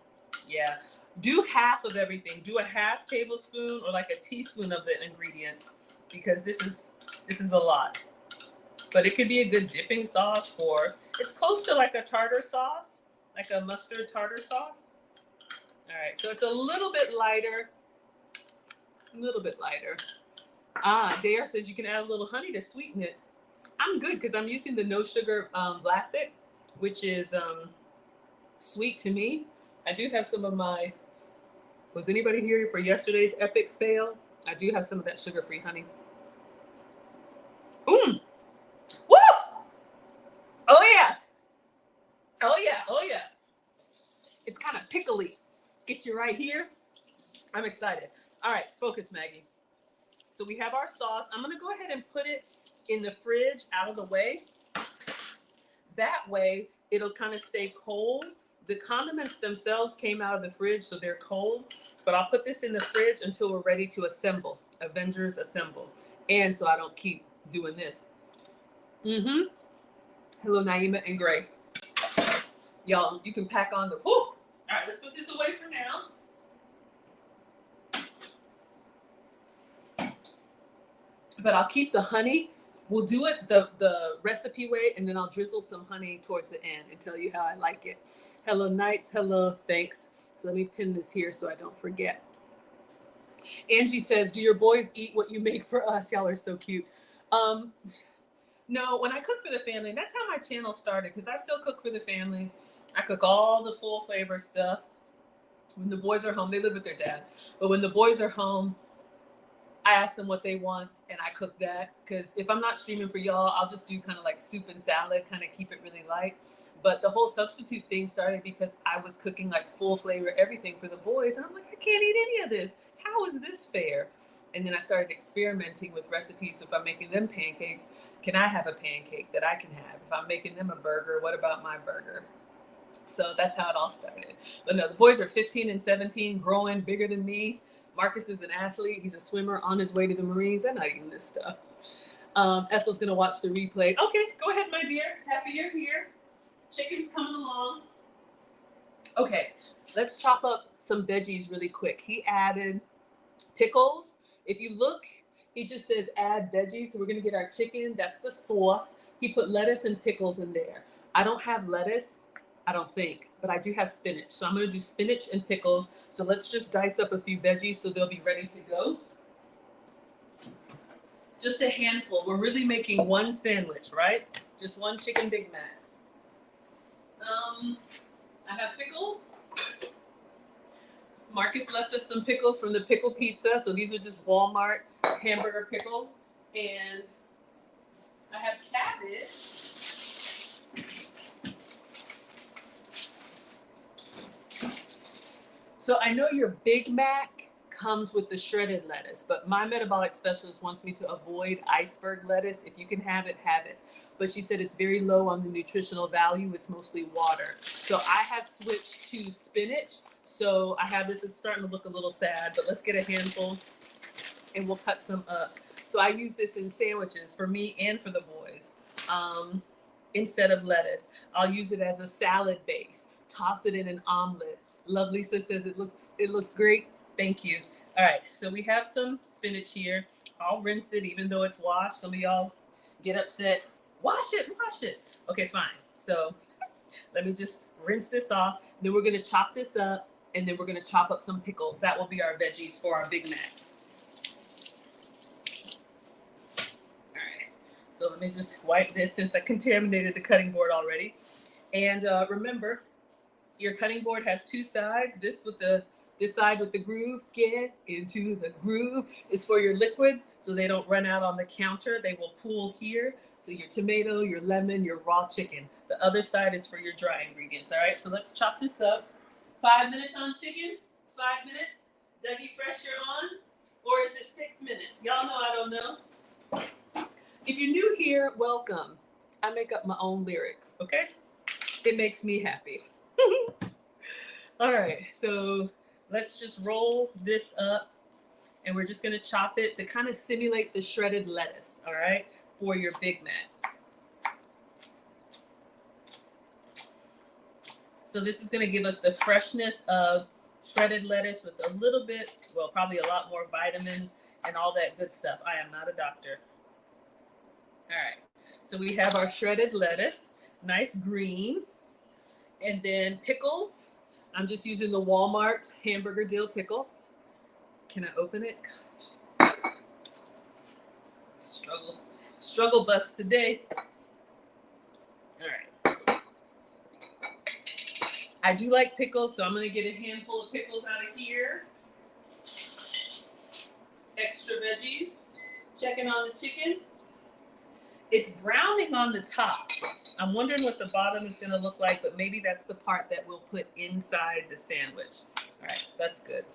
Yeah. Do half of everything. Do a half tablespoon or like a teaspoon of the ingredients, because this is a lot. But it could be a good dipping sauce for, it's close to like a tartar sauce, like a mustard tartar sauce. All right, so it's a little bit lighter. Dare says you can add a little honey to sweeten it. I'm good because I'm using the no sugar Vlasic, which is sweet to me. I do have some of my, was anybody here for yesterday's epic fail? I do have some of that sugar-free honey. Woo! Oh yeah. It's kind of pickly. Get you right here. I'm excited. All right, focus, Maggie. So we have our sauce. I'm gonna go ahead and put it in the fridge out of the way. That way, it'll kind of stay cold. The condiments themselves came out of the fridge, so they're cold. But I'll put this in the fridge until we're ready to assemble. Avengers assemble. And so I don't keep doing this. Hello, Naima and Gray. Y'all, you can pack on the, whew. All right, let's put this away for now. But I'll keep the honey. We'll do it the recipe way, and then I'll drizzle some honey towards the end and tell you how I like it. Hello, Nights. Hello, thanks. So let me pin this here so I don't forget. Angie says, do your boys eat what you make for us? Y'all are so cute. No, when I cook for the family, and that's how my channel started, because I still cook for the family. I cook all the full flavor stuff. When the boys are home, they live with their dad. But when the boys are home, I ask them what they want and I cook that. Because if I'm not streaming for y'all, I'll just do kind of like soup and salad, kind of keep it really light. But the whole substitute thing started because I was cooking like full flavor everything for the boys. And I'm like, I can't eat any of this. How is this fair? And then I started experimenting with recipes. So if I'm making them pancakes, can I have a pancake that I can have? If I'm making them a burger, what about my burger? So that's how it all started. But no, the boys are 15 and 17, growing bigger than me. Marcus is an athlete. He's a swimmer on his way to the Marines. I'm not eating this stuff. Ethel's going to watch the replay. Okay, go ahead, my dear. Happy you're here. Chicken's coming along. Okay, let's chop up some veggies really quick. He added pickles. If you look, he just says add veggies. So we're going to get our chicken. That's the sauce. He put lettuce and pickles in there. I don't have lettuce. I don't think, but I do have spinach. So I'm going to do spinach and pickles. So let's just dice up a few veggies so they'll be ready to go. Just a handful. We're really making one sandwich, right? Just one chicken Big Mac. I have pickles. Marcus left us some pickles from the pickle pizza. So these are just Walmart hamburger pickles. And I have cabbage. So I know your Big Mac comes with the shredded lettuce, but my metabolic specialist wants me to avoid iceberg lettuce. If you can have it, have it. But she said it's very low on the nutritional value. It's mostly water. So I have switched to spinach. So I have this. It's starting to look a little sad, but let's get a handful and we'll cut some up. So I use this in sandwiches for me and for the boys. Instead of lettuce, I'll use it as a salad base. Toss it in an omelet. Love Lisa says it looks great. Thank you. All right, so we have some spinach here. I'll rinse it even though it's washed. Some of y'all get upset. Wash it, wash it. Okay, fine. So let me just rinse this off. Then we're gonna chop this up and then we're gonna chop up some pickles. That will be our veggies for our Big Mac. All right, so let me just wipe this since I contaminated the cutting board already. And remember, your cutting board has two sides. This side with the groove, get into the groove, is for your liquids so they don't run out on the counter. They will pool here. So your tomato, your lemon, your raw chicken. The other side is for your dry ingredients. All right, so let's chop this up. 5 minutes on chicken, 5 minutes. Dougie Fresh, you're on. Or is it 6 minutes? Y'all know I don't know. If you're new here, welcome. I make up my own lyrics, okay? It makes me happy. All right, so let's just roll this up and we're just gonna chop it to kind of simulate the shredded lettuce, all right, for your Big Mac. So this is gonna give us the freshness of shredded lettuce with a little bit, well, probably a lot more vitamins and all that good stuff. I am not a doctor. All right, so we have our shredded lettuce, nice green. And then pickles. I'm just using the Walmart hamburger dill pickle. Can I open it? Gosh. Struggle bus today. All right. I do like pickles, so I'm gonna get a handful of pickles out of here. Extra veggies. Checking on the chicken. It's browning on the top. I'm wondering what the bottom is gonna look like, but maybe that's the part that we'll put inside the sandwich. All right, that's good.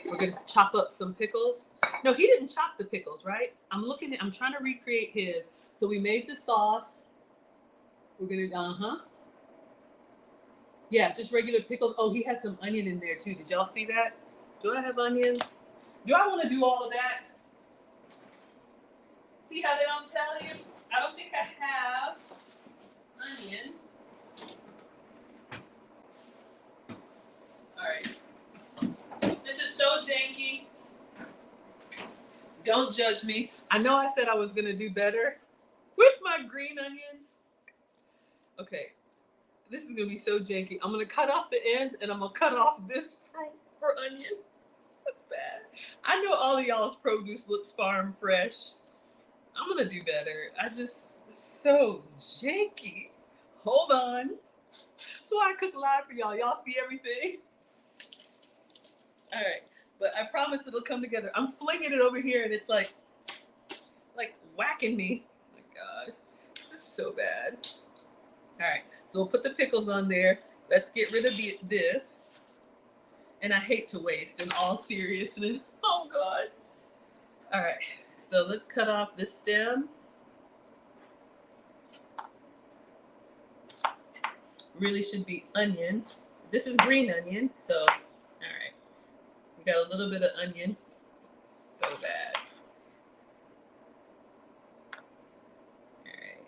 We're gonna chop up some pickles. No, he didn't chop the pickles, right? I'm trying to recreate his. So we made the sauce. We're gonna, yeah, just regular pickles. Oh, he has some onion in there too. Did y'all see that? Do I have onion? Do I wanna do all of that? See how they don't tell you? I don't think I have onion. All right. This is so janky. Don't judge me. I know I said I was going to do better with my green onions. Okay. This is going to be so janky. I'm going to cut off the ends and I'm going to cut off this fruit for onion. So bad. I know all of y'all's produce looks farm fresh. I'm going to do better. It's so janky. Hold on. That's why I cook live for y'all. Y'all see everything? All right. But I promise it'll come together. I'm flinging it over here and it's like whacking me. Oh my gosh. This is so bad. All right. So we'll put the pickles on there. Let's get rid of this. And I hate to waste, in all seriousness. Oh God. All right. So let's cut off the stem. Really should be onion. This is green onion. So, all right. We got a little bit of onion. So bad. All right.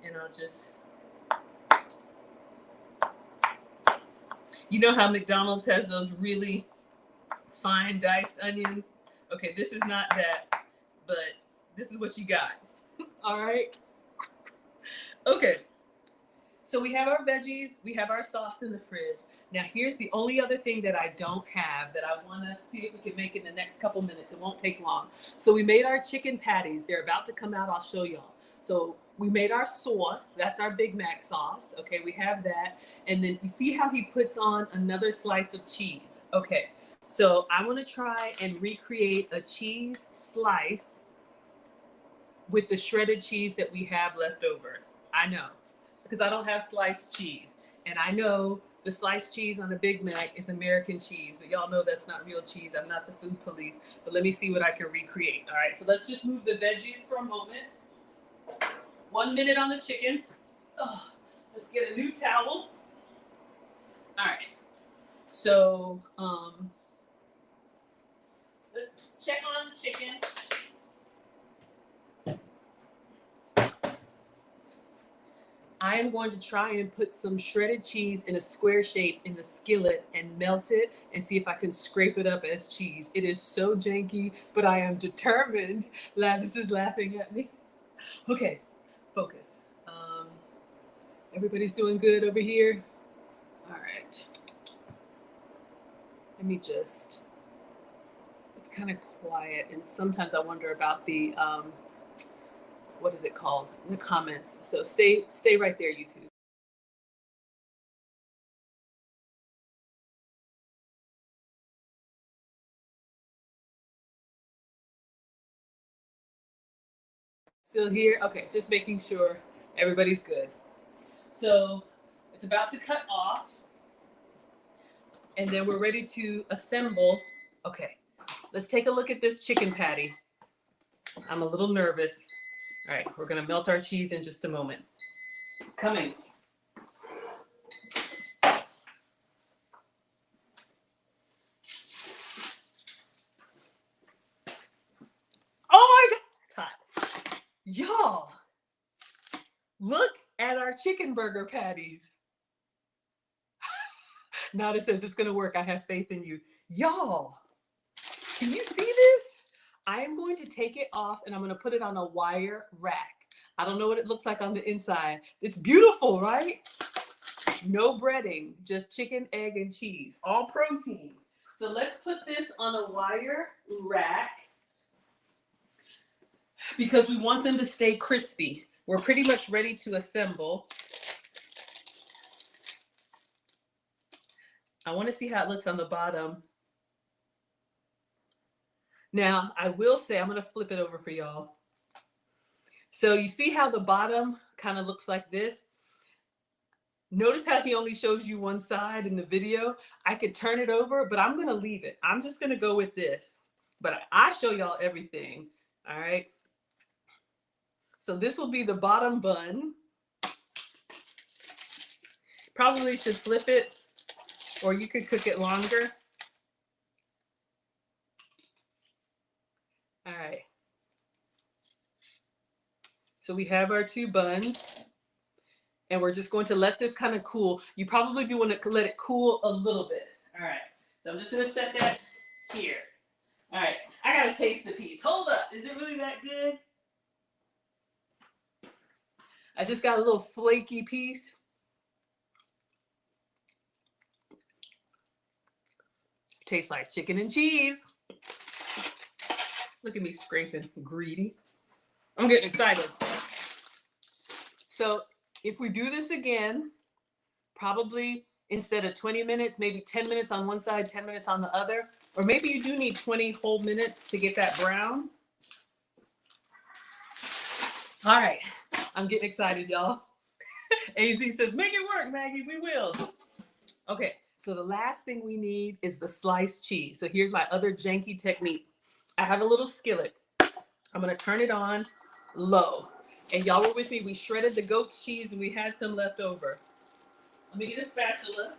And I'll just... You know how McDonald's has those really fine diced onions? Okay, this is not that, but this is what you got. All right. Okay. So we have our veggies, we have our sauce in the fridge. Now here's the only other thing that I don't have that I want to see if we can make in the next couple minutes. It won't take long. So we made our chicken patties. They're about to come out. I'll show y'all. So we made our sauce. That's our Big Mac sauce. Okay, we have that. And then you see how he puts on another slice of cheese. Okay, so I want to try and recreate a cheese slice with the shredded cheese that we have left over. I know, because I don't have sliced cheese. And I know the sliced cheese on a Big Mac is American cheese, but y'all know that's not real cheese. I'm not the food police, but let me see what I can recreate. All right, so let's just move the veggies for a moment. 1 minute on the chicken. Oh, let's get a new towel. All right, so let's check on the chicken. I am going to try and put some shredded cheese in a square shape in the skillet and melt it and see if I can scrape it up as cheese. It is so janky, but I am determined. Lavis is laughing at me. Okay, focus. Everybody's doing good over here? All right. Let me just, it's kind of quiet and sometimes I wonder about the, what is it called? The comments. So stay right there, YouTube. Still here? Okay, just making sure everybody's good. So it's about to cut off. And then we're ready to assemble. Okay, let's take a look at this chicken patty. I'm a little nervous. All right, we're gonna melt our cheese in just a moment. Coming. Oh my God, it's hot. Y'all, look at our chicken burger patties. Now that says it's gonna work. I have faith in you. Y'all, can you see this? I am going to take it off and I'm gonna put it on a wire rack. I don't know what it looks like on the inside. It's beautiful, right? No breading, just chicken, egg, and cheese. All protein. So let's put this on a wire rack because we want them to stay crispy. We're pretty much ready to assemble. I want to see how it looks on the bottom. Now, I will say, I'm going to flip it over for y'all. So you see how the bottom kind of looks like this? Notice how he only shows you one side in the video. I could turn it over, but I'm going to leave it. I'm just going to go with this. But I show y'all everything. All right. So this will be the bottom bun. Probably should flip it, or you could cook it longer. All right. So we have our two buns. And we're just going to let this kind of cool. You probably do want to let it cool a little bit. All right. So I'm just going to set that here. All right. I got to taste the piece. Hold up. Is it really that good? I just got a little flaky piece. Tastes like chicken and cheese. Look at me scraping. Greedy. I'm getting excited. So if we do this again, probably instead of 20 minutes, maybe 10 minutes on one side, 10 minutes on the other. Or maybe you do need 20 whole minutes to get that brown. All right. I'm getting excited, y'all. AZ says, make it work, Maggie. We will. Okay. So the last thing we need is the sliced cheese. So here's my other janky technique. I have a little skillet. I'm going to turn it on low. And y'all were with me. We shredded the goat's cheese and we had some left over. Let me get a spatula.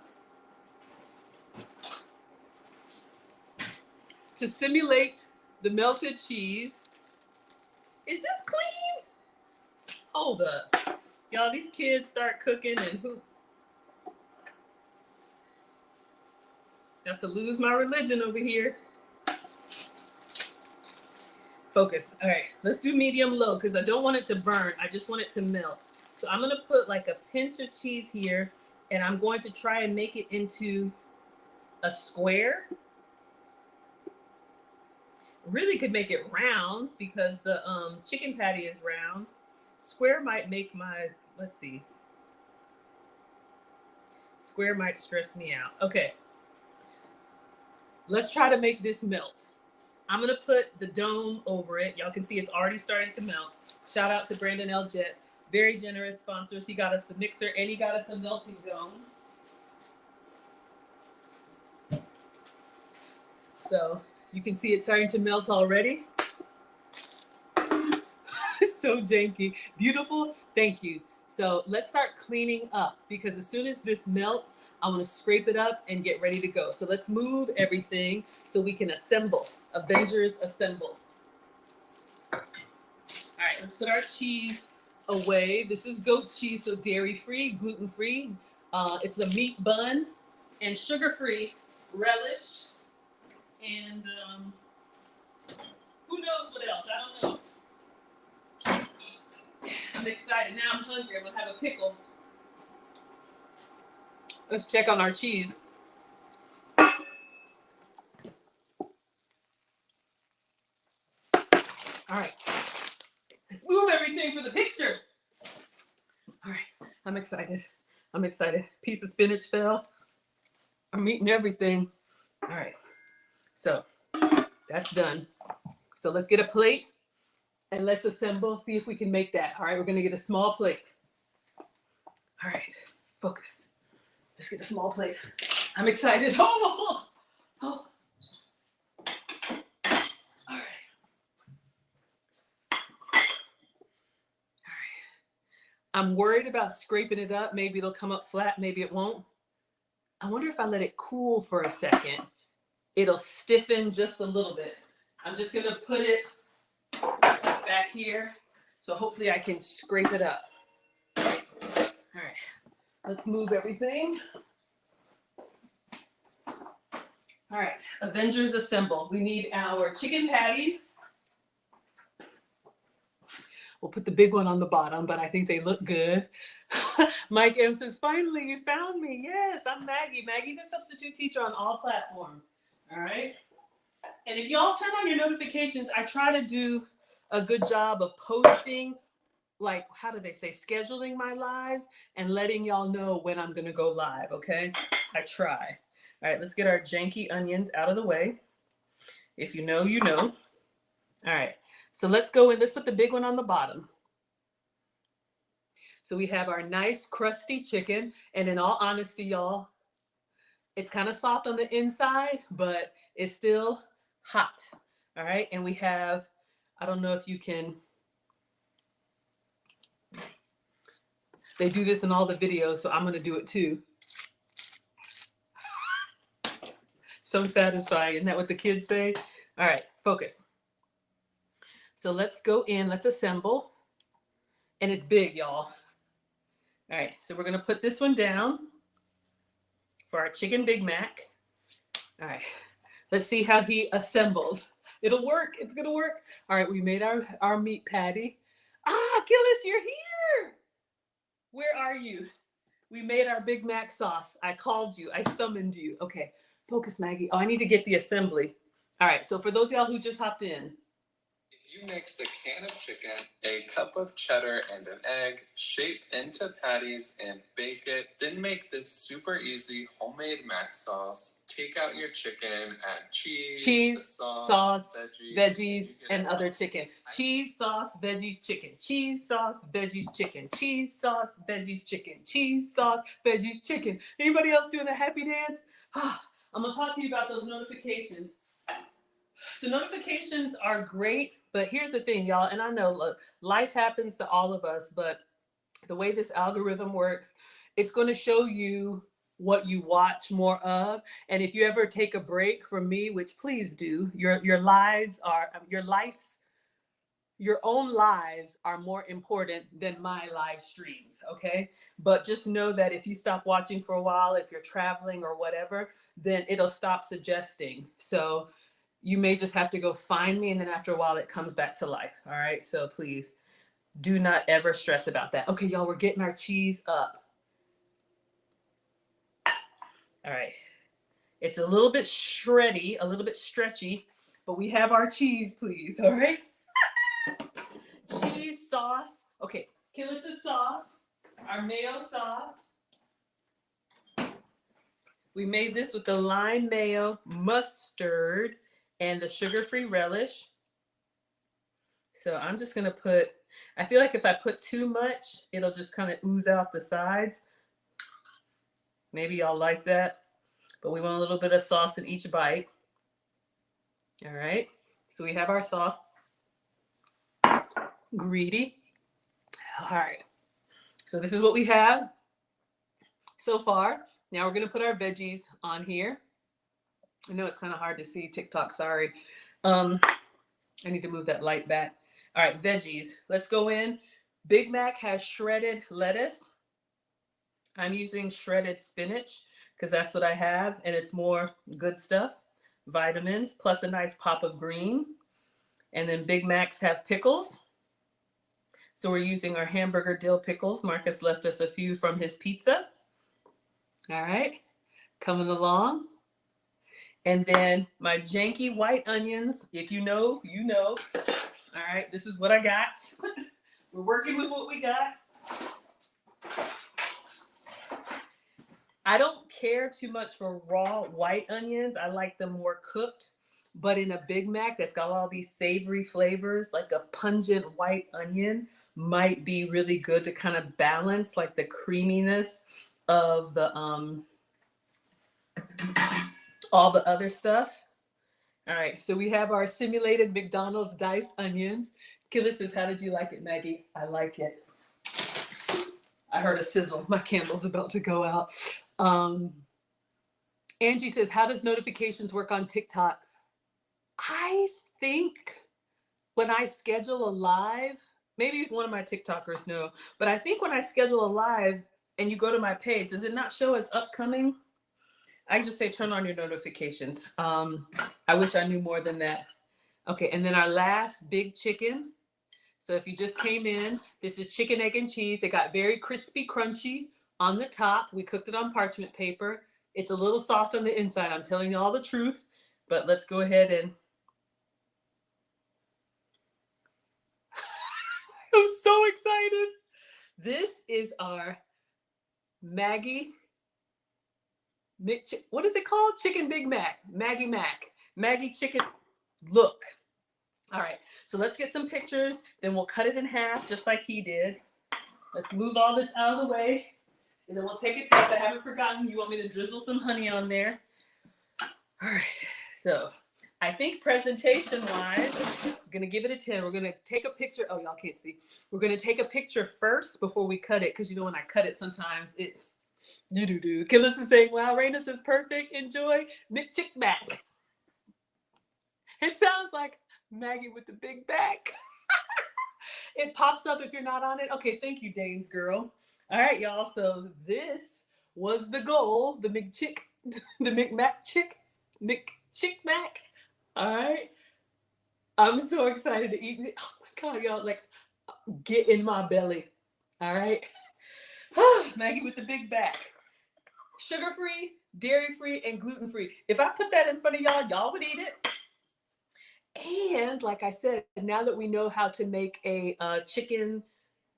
To simulate the melted cheese. Is this clean? Hold up. Y'all, these kids start cooking and who? Got to lose my religion over here. Focus. All right, let's do medium low because I don't want it to burn. I just want it to melt. So I'm gonna put like a pinch of cheese here and I'm going to try and make it into a square. Really could make it round because the chicken patty is round. Square might make my, let's see. Square might stress me out. Okay. Let's try to make this melt. I'm going to put the dome over it. Y'all can see it's already starting to melt. Shout out to Brandon L. Jett. Very generous sponsors. He got us the mixer and he got us a melting dome. So you can see it's starting to melt already. So janky. Beautiful. Thank you. So let's start cleaning up because as soon as this melts, I want to scrape it up and get ready to go. So let's move everything so we can assemble. Avengers assemble. All right, let's put our cheese away. This is goat's cheese, so dairy-free, gluten-free. It's a meat bun and sugar-free relish. And who knows what else? I don't know. I'm excited. Now I'm hungry. I'm going to have a pickle. Let's check on our cheese. All right. Let's move everything for the picture. All right. I'm excited. I'm excited. Piece of spinach fell. I'm eating everything. All right. So that's done. So let's get a plate. And let's assemble, see if we can make that. All right, we're gonna get a small plate. All right, focus. Let's get a small plate. I'm excited. Oh. All right. All right. I'm worried about scraping it up. Maybe it'll come up flat, maybe it won't. I wonder if I let it cool for a second, it'll stiffen just a little bit. I'm just gonna put it back here. So hopefully I can scrape it up. All right, let's move everything. All right, Avengers assemble. We need our chicken patties. We'll put the big one on the bottom, but I think they look good. Mike M says, finally you found me. Yes, I'm Maggie. Maggie, the substitute teacher on all platforms. All right. And if y'all turn on your notifications, I try to do a good job of posting, like, how do they say, scheduling my lives and letting y'all know when I'm going to go live, okay? I try. All right, let's get our janky onions out of the way. If you know, you know. All right, so let's go in. Let's put the big one on the bottom. So we have our nice crusty chicken. And in all honesty, y'all, it's kind of soft on the inside, but it's still hot. All right, and we have, I don't know if you can, they do this in all the videos, so I'm going to do it too. So satisfying. Isn't that what the kids say? All right, focus. So let's go in, let's assemble. And it's big, y'all. All right, so we're gonna put this one down for our chicken Big Mac. All right, let's see how he assembles. It'll work, it's gonna work. All right, we made our meat patty. Ah, Gillis, you're here. Where are you? We made our Big Mac sauce. I called you, I summoned you. Okay, focus, Maggie. Oh, I need to get the assembly. All right, so for those of y'all who just hopped in, you mix a can of chicken, a cup of cheddar, and an egg, shape into patties, and bake it. Then make this super easy homemade mac sauce. Take out your chicken, add cheese, the sauce, veggies, and other chicken. Cheese, sauce, veggies, chicken. Cheese, sauce, veggies, chicken. Cheese, sauce, veggies, chicken. Cheese, sauce, veggies, chicken. Anybody else doing a happy dance? I'm gonna talk to you about those notifications. So notifications are great, but here's the thing, y'all, and I know, look, life happens to all of us, but the way this algorithm works, it's going to show you what you watch more of. And if you ever take a break from me, which please do, your own lives are more important than my live streams, okay? But just know that if you stop watching for a while, if you're traveling or whatever, then it'll stop suggesting. So you may just have to go find me, and then after a while it comes back to life. All right, so please do not ever stress about that. Okay, y'all, we're getting our cheese up. All right, it's a little bit shreddy, a little bit stretchy, but we have our cheese, please. All right, cheese sauce. Okay, Killis's sauce, our mayo sauce. We made this with the lime mayo, mustard, and the sugar-free relish. So I'm just gonna put, I feel like if I put too much, it'll just kind of ooze out the sides. Maybe y'all like that, but we want a little bit of sauce in each bite. All right, so we have our sauce. Greedy. All right, so this is what we have so far. Now we're gonna put our veggies on here. I know it's kind of hard to see TikTok, sorry. I need to move that light back. All right, veggies. Let's go in. Big Mac has shredded lettuce. I'm using shredded spinach because that's what I have, and it's more good stuff. Vitamins, plus a nice pop of green. And then Big Macs have pickles. So we're using our hamburger dill pickles. Marcus left us a few from his pizza. All right, coming along. And then my janky white onions. If you know, you know. All right, this is what I got. We're working with what we got. I don't care too much for raw white onions. I like them more cooked. But in a Big Mac that's got all these savory flavors, like a pungent white onion might be really good to kind of balance like the creaminess of the all the other stuff. All right, so we have our simulated McDonald's diced onions. Killa says, how did you like it, Maggie? I like it. I heard a sizzle. My candle's about to go out. Angie says, how does notifications work on TikTok? I think when I schedule a live, maybe one of my TikTokers know, but I think when I schedule a live and you go to my page, does it not show as upcoming? I just say turn on your notifications. I wish I knew more than that. Okay, and then our last big chicken. So if you just came in, this is chicken, egg, and cheese. It got very crispy, crunchy on the top. We cooked it on parchment paper. It's a little soft on the inside. I'm telling you all the truth, but let's go ahead and I'm so excited. This is our Maggie, what is it called? Chicken Big Mac, Maggie Mac, Maggie chicken. Look. All right, so let's get some pictures, then we'll cut it in half just like he did. Let's move all this out of the way, and then we'll take a taste. I haven't forgotten, you want me to drizzle some honey on there. All right, so I think presentation-wise, I'm gonna give it a 10. We're gonna take a picture. Oh, y'all can't see. We're gonna take a picture first before we cut it, because you know when I cut it, sometimes it do. Killis is saying, wow, Raina says perfect. Enjoy McChick Mac. It sounds like Maggie with the big back. It pops up if you're not on it. Okay, thank you, Dane's girl. All right, y'all. So this was the goal, the McChick, the McMac chick, McChick Mac. All right. I'm so excited to eat it. Oh my God, y'all. Like, get in my belly. All right. Maggie with the big back. Sugar free, dairy free, and gluten free. If I put that in front of y'all, y'all would eat it. And like I said, now that we know how to make a chicken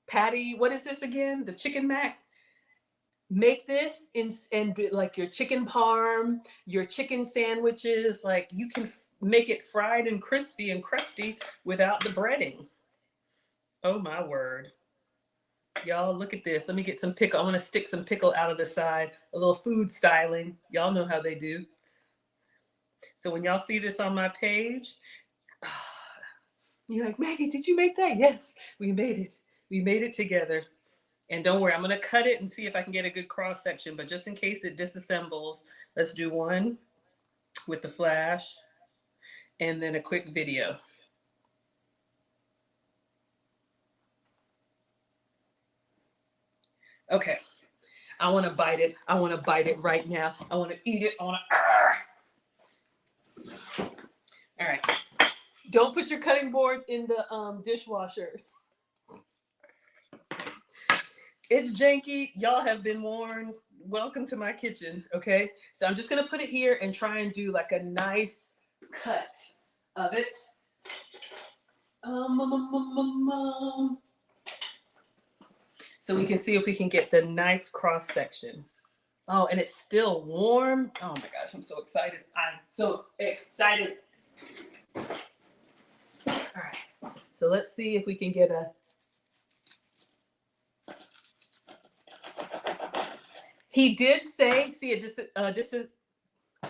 patty, what is this again? The chicken mac. Make this in and like your chicken parm, your chicken sandwiches. Like you can make it fried and crispy and crusty without the breading. Oh my word. Y'all, look at this. Let me get some pickle. I want to stick some pickle out of the side. A little food styling. Y'all know how they do. So when y'all see this on my page, you're like, Maggie, did you make that? Yes, we made it. We made it together. And don't worry, I'm going to cut it and see if I can get a good cross section. But just in case it disassembles, let's do one with the flash and then a quick video. Okay. I want to bite it. I want to bite it right now. I want to eat it on a... All right. Don't put your cutting boards in the dishwasher. It's janky. Y'all have been warned. Welcome to my kitchen, okay? So I'm just going to put it here and try and do like a nice cut of it. So we can see if we can get the nice cross section. Oh, and it's still warm. Oh my gosh, I'm so excited. I'm so excited. All right. So let's see if we can get a... He did say, see, it just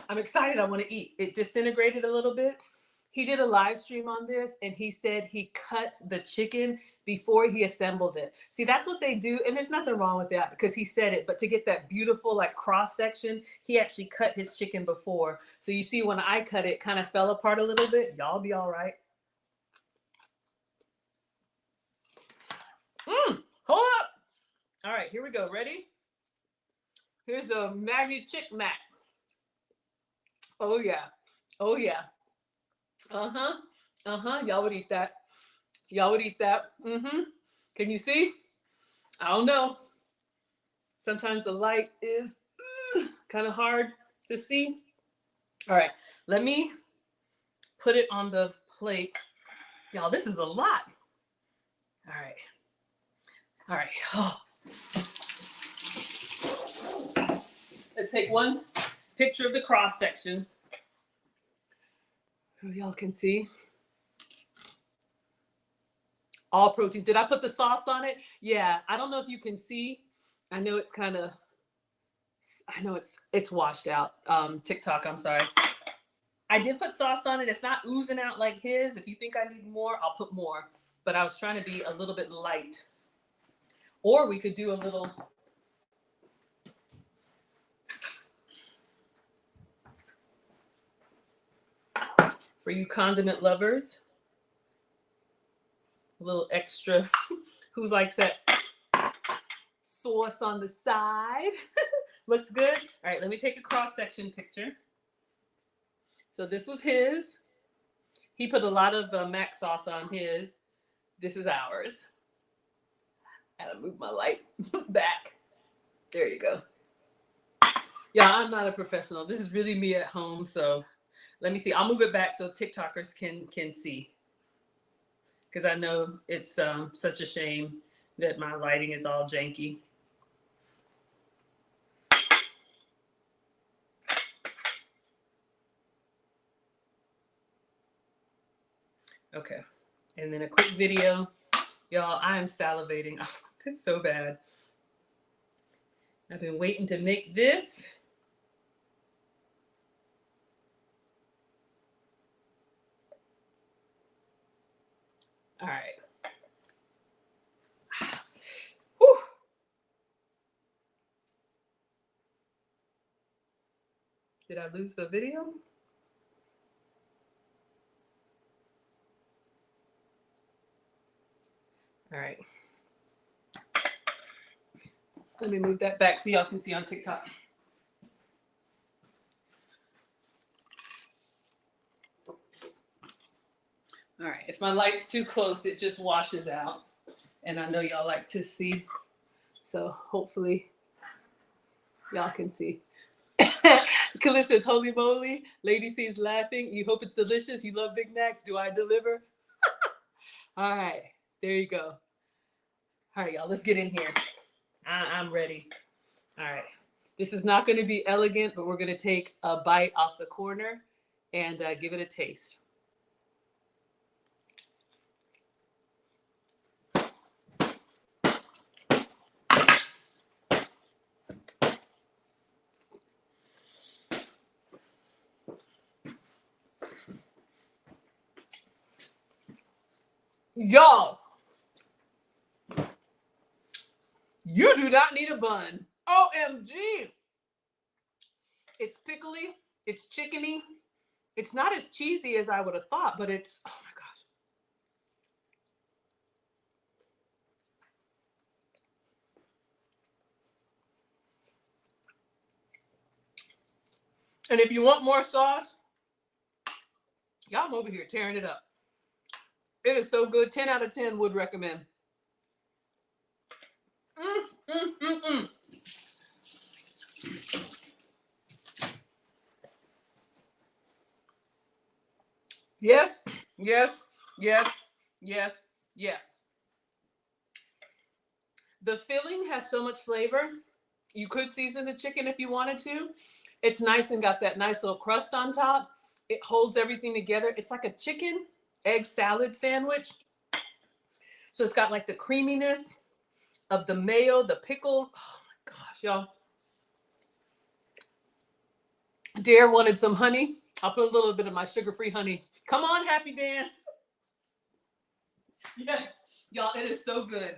I'm excited. I want to eat. It disintegrated a little bit. He did a live stream on this and he said he cut the chicken before he assembled it. See, that's what they do. And there's nothing wrong with that because he said it. But to get that beautiful like cross section, he actually cut his chicken before. So you see when I cut it, kind of fell apart a little bit. Y'all be all right. Hold up. All right, here we go. Ready? Here's the Maggie Chick Mac. Oh, yeah. Oh, yeah. Uh-huh. Uh-huh. Y'all would eat that. Y'all would eat that. Mm-hmm. Can you see? I don't know. Sometimes the light is kind of hard to see. All right. Let me put it on the plate. Y'all, this is a lot. All right. All right. Oh. Let's take one picture of the cross section. So y'all can see. All protein. Did I put the sauce on it? Yeah. I don't know if you can see. I know it's kind of, I know it's washed out. TikTok, I'm sorry. I did put sauce on it. It's not oozing out like his. If you think I need more, I'll put more. But I was trying to be a little bit light. Or we could do a little... For you condiment lovers, a little extra. Who likes that sauce on the side? Looks good. All right, let me take a cross-section picture. So this was his. He put a lot of mac sauce on his. This is ours. I had to move my light back. There you go. Yeah, I'm not a professional. This is really me at home, so let me see. I'll move it back so TikTokers can see. Because I know it's such a shame that my lighting is all janky. Okay, and then a quick video. Y'all, I am salivating. Oh, it's so bad. I've been waiting to make this. All right. Whew. Did I lose the video? All right. Let me move that back so y'all can see on TikTok. All right, if my light's too close, it just washes out. And I know y'all like to see, so hopefully y'all can see. Khalid says, holy moly. Lady C's laughing. You hope it's delicious. You love Big Macs. Do I deliver? All right, there you go. All right, y'all, let's get in here. I'm ready. All right. This is not going to be elegant, but we're going to take a bite off the corner and give it a taste. Y'all, you do not need a bun. OMG. It's pickly. It's chickeny. It's not as cheesy as I would have thought, but it's, oh my gosh. And if you want more sauce, y'all, I'm over here tearing it up. It is so good. 10 out of 10 would recommend. Yes, yes, yes, yes, yes. The filling has so much flavor. You could season the chicken if you wanted to. It's nice and got that nice little crust on top. It holds everything together. It's like a chicken egg salad sandwich. So it's got like the creaminess of the mayo, the pickle. Oh my gosh, y'all. Dare wanted some honey. I'll put a little bit of my sugar-free honey. Come on, Happy Dance. Yes, y'all, it is so good.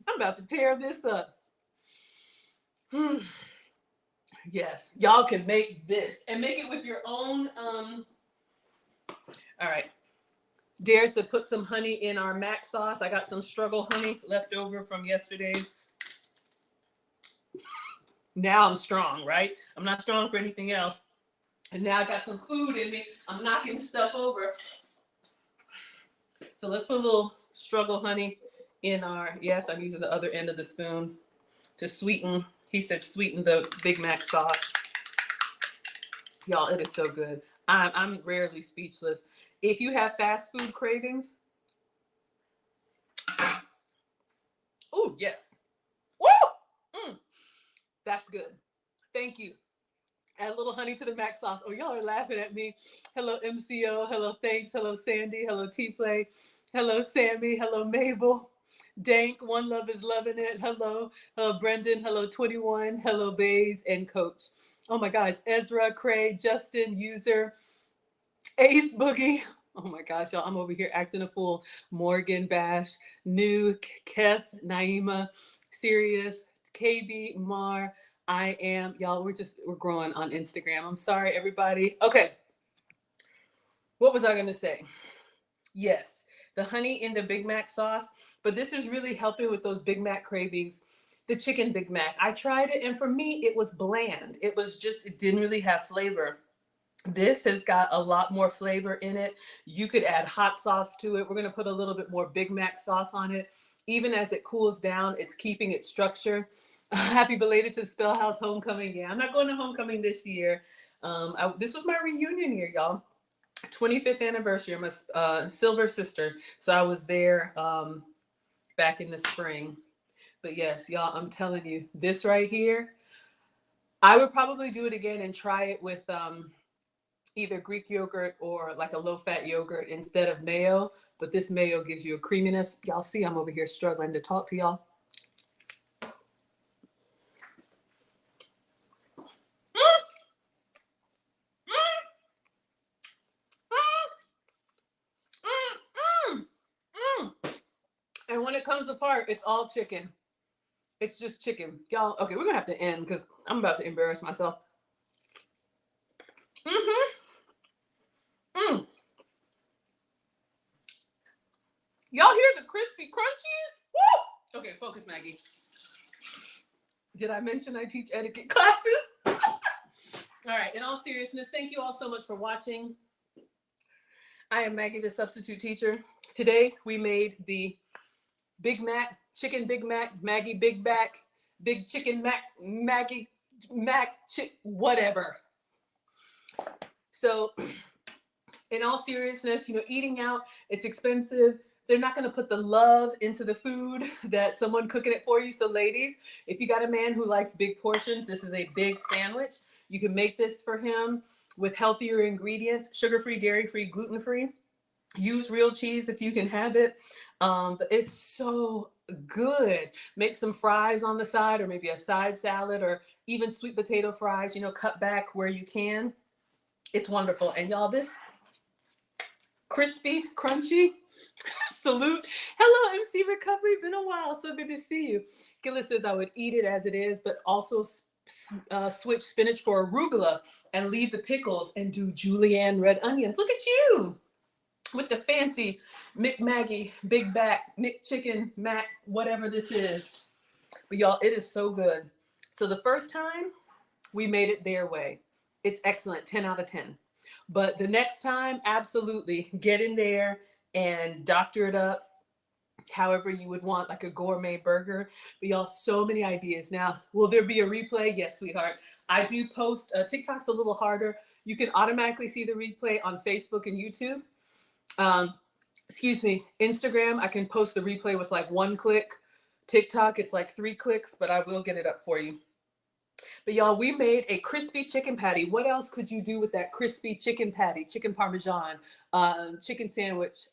I'm about to tear this up. Yes, y'all can make this and make it with your own. All right. Dares to put some honey in our mac sauce. I got some struggle honey left over from yesterday. Now I'm strong, right? I'm not strong for anything else. And now I got some food in me. I'm knocking stuff over. So let's put a little struggle honey in our, yes, I'm using the other end of the spoon to sweeten. He said sweeten the Big Mac sauce. Y'all, it is so good. I'm rarely speechless. If you have fast food cravings, oh, yes. Woo! That's good. Thank you. Add a little honey to the mac sauce. Oh, y'all are laughing at me. Hello, MCO. Hello, thanks. Hello, Sandy. Hello, T-Play. Hello, Sammy. Hello, Mabel. Dank, One Love is loving it. Hello. Hello, Brendan. Hello, 21. Hello, Bays and Coach. Oh my gosh. Ezra, Craig, Justin, User, Ace Boogie. Oh my gosh, y'all. I'm over here acting a fool. Morgan, Bash, New, Kess, Naima, Sirius, KB, Mar. I am, y'all, we're growing on Instagram. I'm sorry, everybody. Okay. What was I going to say? Yes, the honey in the Big Mac sauce, but this is really helping with those Big Mac cravings. The chicken Big Mac. I tried it, and for me, it was bland. It didn't really have flavor. This has got a lot more flavor in it. You could add hot sauce to it. We're going to put a little bit more Big Mac sauce on it. Even as it cools down, it's keeping its structure. Happy belated to Spellhouse Homecoming. Yeah, I'm not going to homecoming this year. This was my reunion year, y'all. 25th anniversary. I'm a silver sister. So I was there back in the spring. But yes, y'all, I'm telling you, this right here, I would probably do it again and try it with either Greek yogurt or like a low-fat yogurt instead of mayo. But this mayo gives you a creaminess. Y'all see I'm over here struggling to talk to y'all. And when it comes apart, it's all chicken. It's just chicken. Y'all, okay, we're going to have to end because I'm about to embarrass myself. Y'all hear the crispy crunchies? Woo! Okay, focus, Maggie. Did I mention I teach etiquette classes? All right, in all seriousness, thank you all so much for watching. I am Maggie, the substitute teacher. Today we made the Big Mac, chicken Big Mac, Maggie Big Mac, Big Chicken Mac, Maggie Mac, whatever. So, in all seriousness, eating out, it's expensive. They're not going to put the love into the food that someone cooking it for you. So, ladies, if you got a man who likes big portions, this is a big sandwich. You can make this for him with healthier ingredients, sugar-free, dairy-free, gluten-free. Use real cheese if you can have it. But it's so good. Make some fries on the side, or maybe a side salad, or even sweet potato fries, cut back where you can. It's wonderful. And y'all, this crispy, crunchy, salute. Hello, MC Recovery. Been a while. So good to see you. Gillis says I would eat it as it is, but also switch spinach for arugula and leave the pickles and do julienne red onions. Look at you with the fancy Maggie, Big Back, Chicken, Mac, whatever this is. But y'all, it is so good. So the first time we made it their way. It's excellent, 10 out of 10. But the next time, absolutely get in there and doctor it up however you would want, like a gourmet burger. But y'all, so many ideas. Now, will there be a replay? Yes, sweetheart. I do post, TikTok's a little harder. You can automatically see the replay on Facebook and YouTube. Instagram, I can post the replay with like 1 click. TikTok, it's like 3 clicks, but I will get it up for you. But y'all, we made a crispy chicken patty. What else could you do with that crispy chicken patty? Chicken Parmesan, chicken sandwich,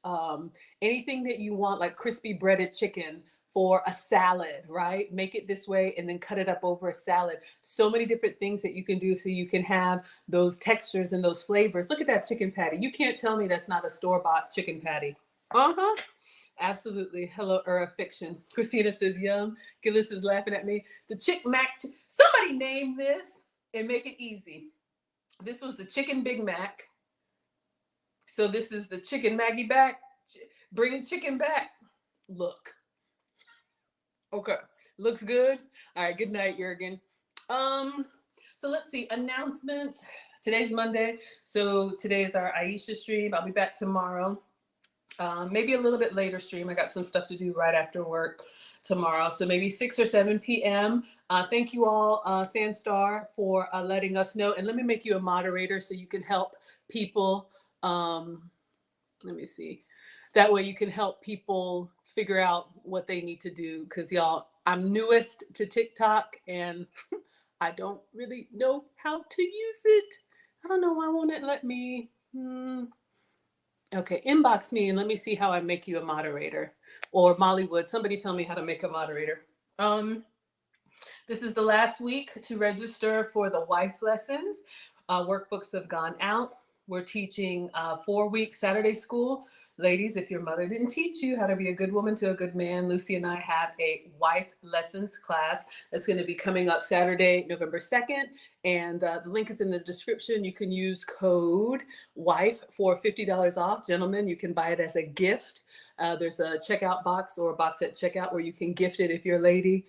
anything that you want, like crispy breaded chicken for a salad, right? Make it this way and then cut it up over a salad. So many different things that you can do so you can have those textures and those flavors. Look at that chicken patty. You can't tell me that's not a store-bought chicken patty. Uh-huh. Absolutely. Hello, Fiction. Christina says, yum. Gillis is laughing at me. The Chick Mac. Somebody name this and make it easy. This was the Chicken Big Mac. So this is the Chicken Maggie back. Bring chicken back. Look. Okay. Looks good. All right. Good night, Jurgen. So let's see. Announcements. Today's Monday. So today is our Aisha stream. I'll be back tomorrow. Maybe a little bit later stream. I got some stuff to do right after work tomorrow. So maybe 6 or 7 p.m. Thank you all, Sandstar, for letting us know. And let me make you a moderator so you can help people. Let me see. That way you can help people figure out what they need to do. Because y'all, I'm newest to TikTok and I don't really know how to use it. I don't know why won't it let me. Okay, inbox me and let me see how I make you a moderator. Or Mollywood, somebody tell me how to make a moderator. This is the last week to register for the wife lessons. Workbooks have gone out. We're teaching 4-week Saturday school. Ladies, if your mother didn't teach you how to be a good woman to a good man, Lucy and I have a wife lessons class that's going to be coming up Saturday, November 2nd. And the link is in the description. You can use code WIFE for $50 off. Gentlemen, you can buy it as a gift. There's a checkout box or a box at checkout where you can gift it if your lady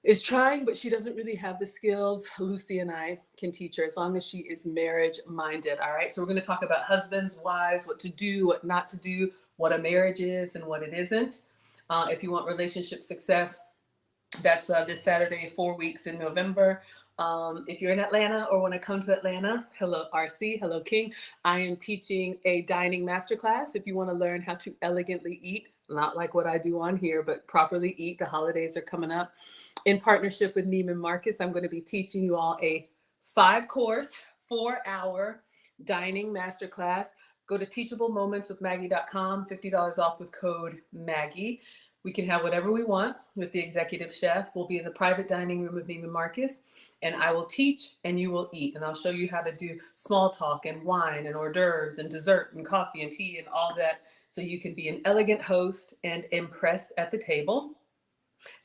is trying, but she doesn't really have the skills. Lucy and I can teach her as long as she is marriage minded. All right. So we're going to talk about husbands, wives, what to do, what not to do, what a marriage is and what it isn't. If you want relationship success, that's this Saturday, 4 weeks in November. If you're in Atlanta or want to come to Atlanta, hello RC, hello King. I am teaching a dining masterclass. If you want to learn how to elegantly eat, not like what I do on here, but properly eat. The holidays are coming up. In partnership with Neiman Marcus, I'm going to be teaching you all a 5-course, 4-hour dining masterclass. Go to teachablemoments.maggie.com, $50 off with code Maggie. We can have whatever we want with the executive chef. We'll be in the private dining room of Neiman Marcus, and I will teach and you will eat. And I'll show you how to do small talk and wine and hors d'oeuvres and dessert and coffee and tea and all that, so you can be an elegant host and impress at the table.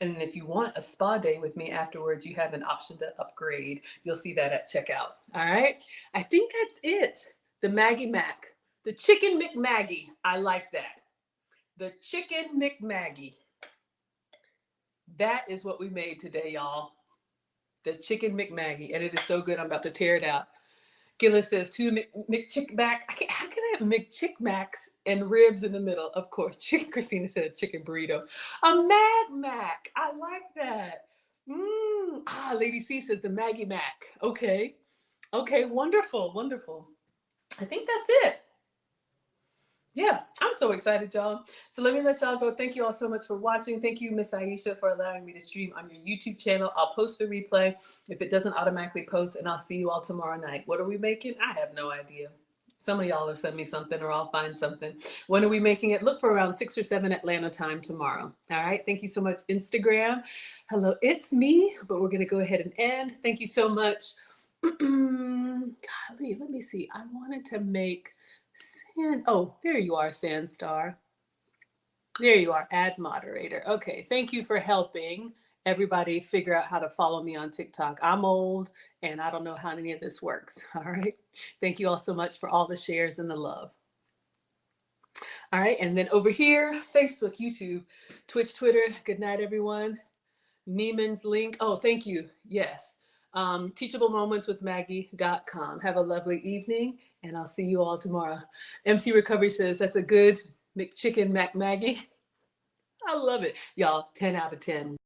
And if you want a spa day with me afterwards, you have an option to upgrade. You'll see that at checkout. All right. I think that's it. The Maggie Mac, the Chicken McMaggie. I like that. The Chicken McMaggie. That is what we made today, y'all. the chicken McMaggie, and it is so good. I'm about to tear it out. Gillis says two McChickback. How can I have McChickmacks and ribs in the middle? Of course. Chicken. Christina said chicken burrito. A Mag Mac. I like that. Lady C says the Maggie Mac. Okay. Okay. Wonderful. Wonderful. I think that's it. Yeah, I'm so excited, y'all. So let me let y'all go. Thank you all so much for watching. Thank you, Miss Aisha, for allowing me to stream on your YouTube channel. I'll post the replay if it doesn't automatically post, and I'll see you all tomorrow night. What are we making? I have no idea. Some of y'all will send me something, or I'll find something. When are we making it? Look for around 6 or 7 Atlanta time tomorrow. All right. Thank you so much, Instagram. Hello, it's me, but we're going to go ahead and end. Thank you so much. Golly, let me see. I wanted to make oh, there you are, Sandstar. There you are, add moderator. Okay, thank you for helping everybody figure out how to follow me on TikTok. I'm old and I don't know how any of this works. All right. Thank you all so much for all the shares and the love. All right, and then over here, Facebook, YouTube, Twitch, Twitter. Good night, everyone. Neiman's link. Oh, thank you. Yes. TeachableMomentsWithMaggie.com. Have a lovely evening, and I'll see you all tomorrow. MC Recovery says that's a good McChicken McMaggie. I love it. Y'all, 10 out of 10.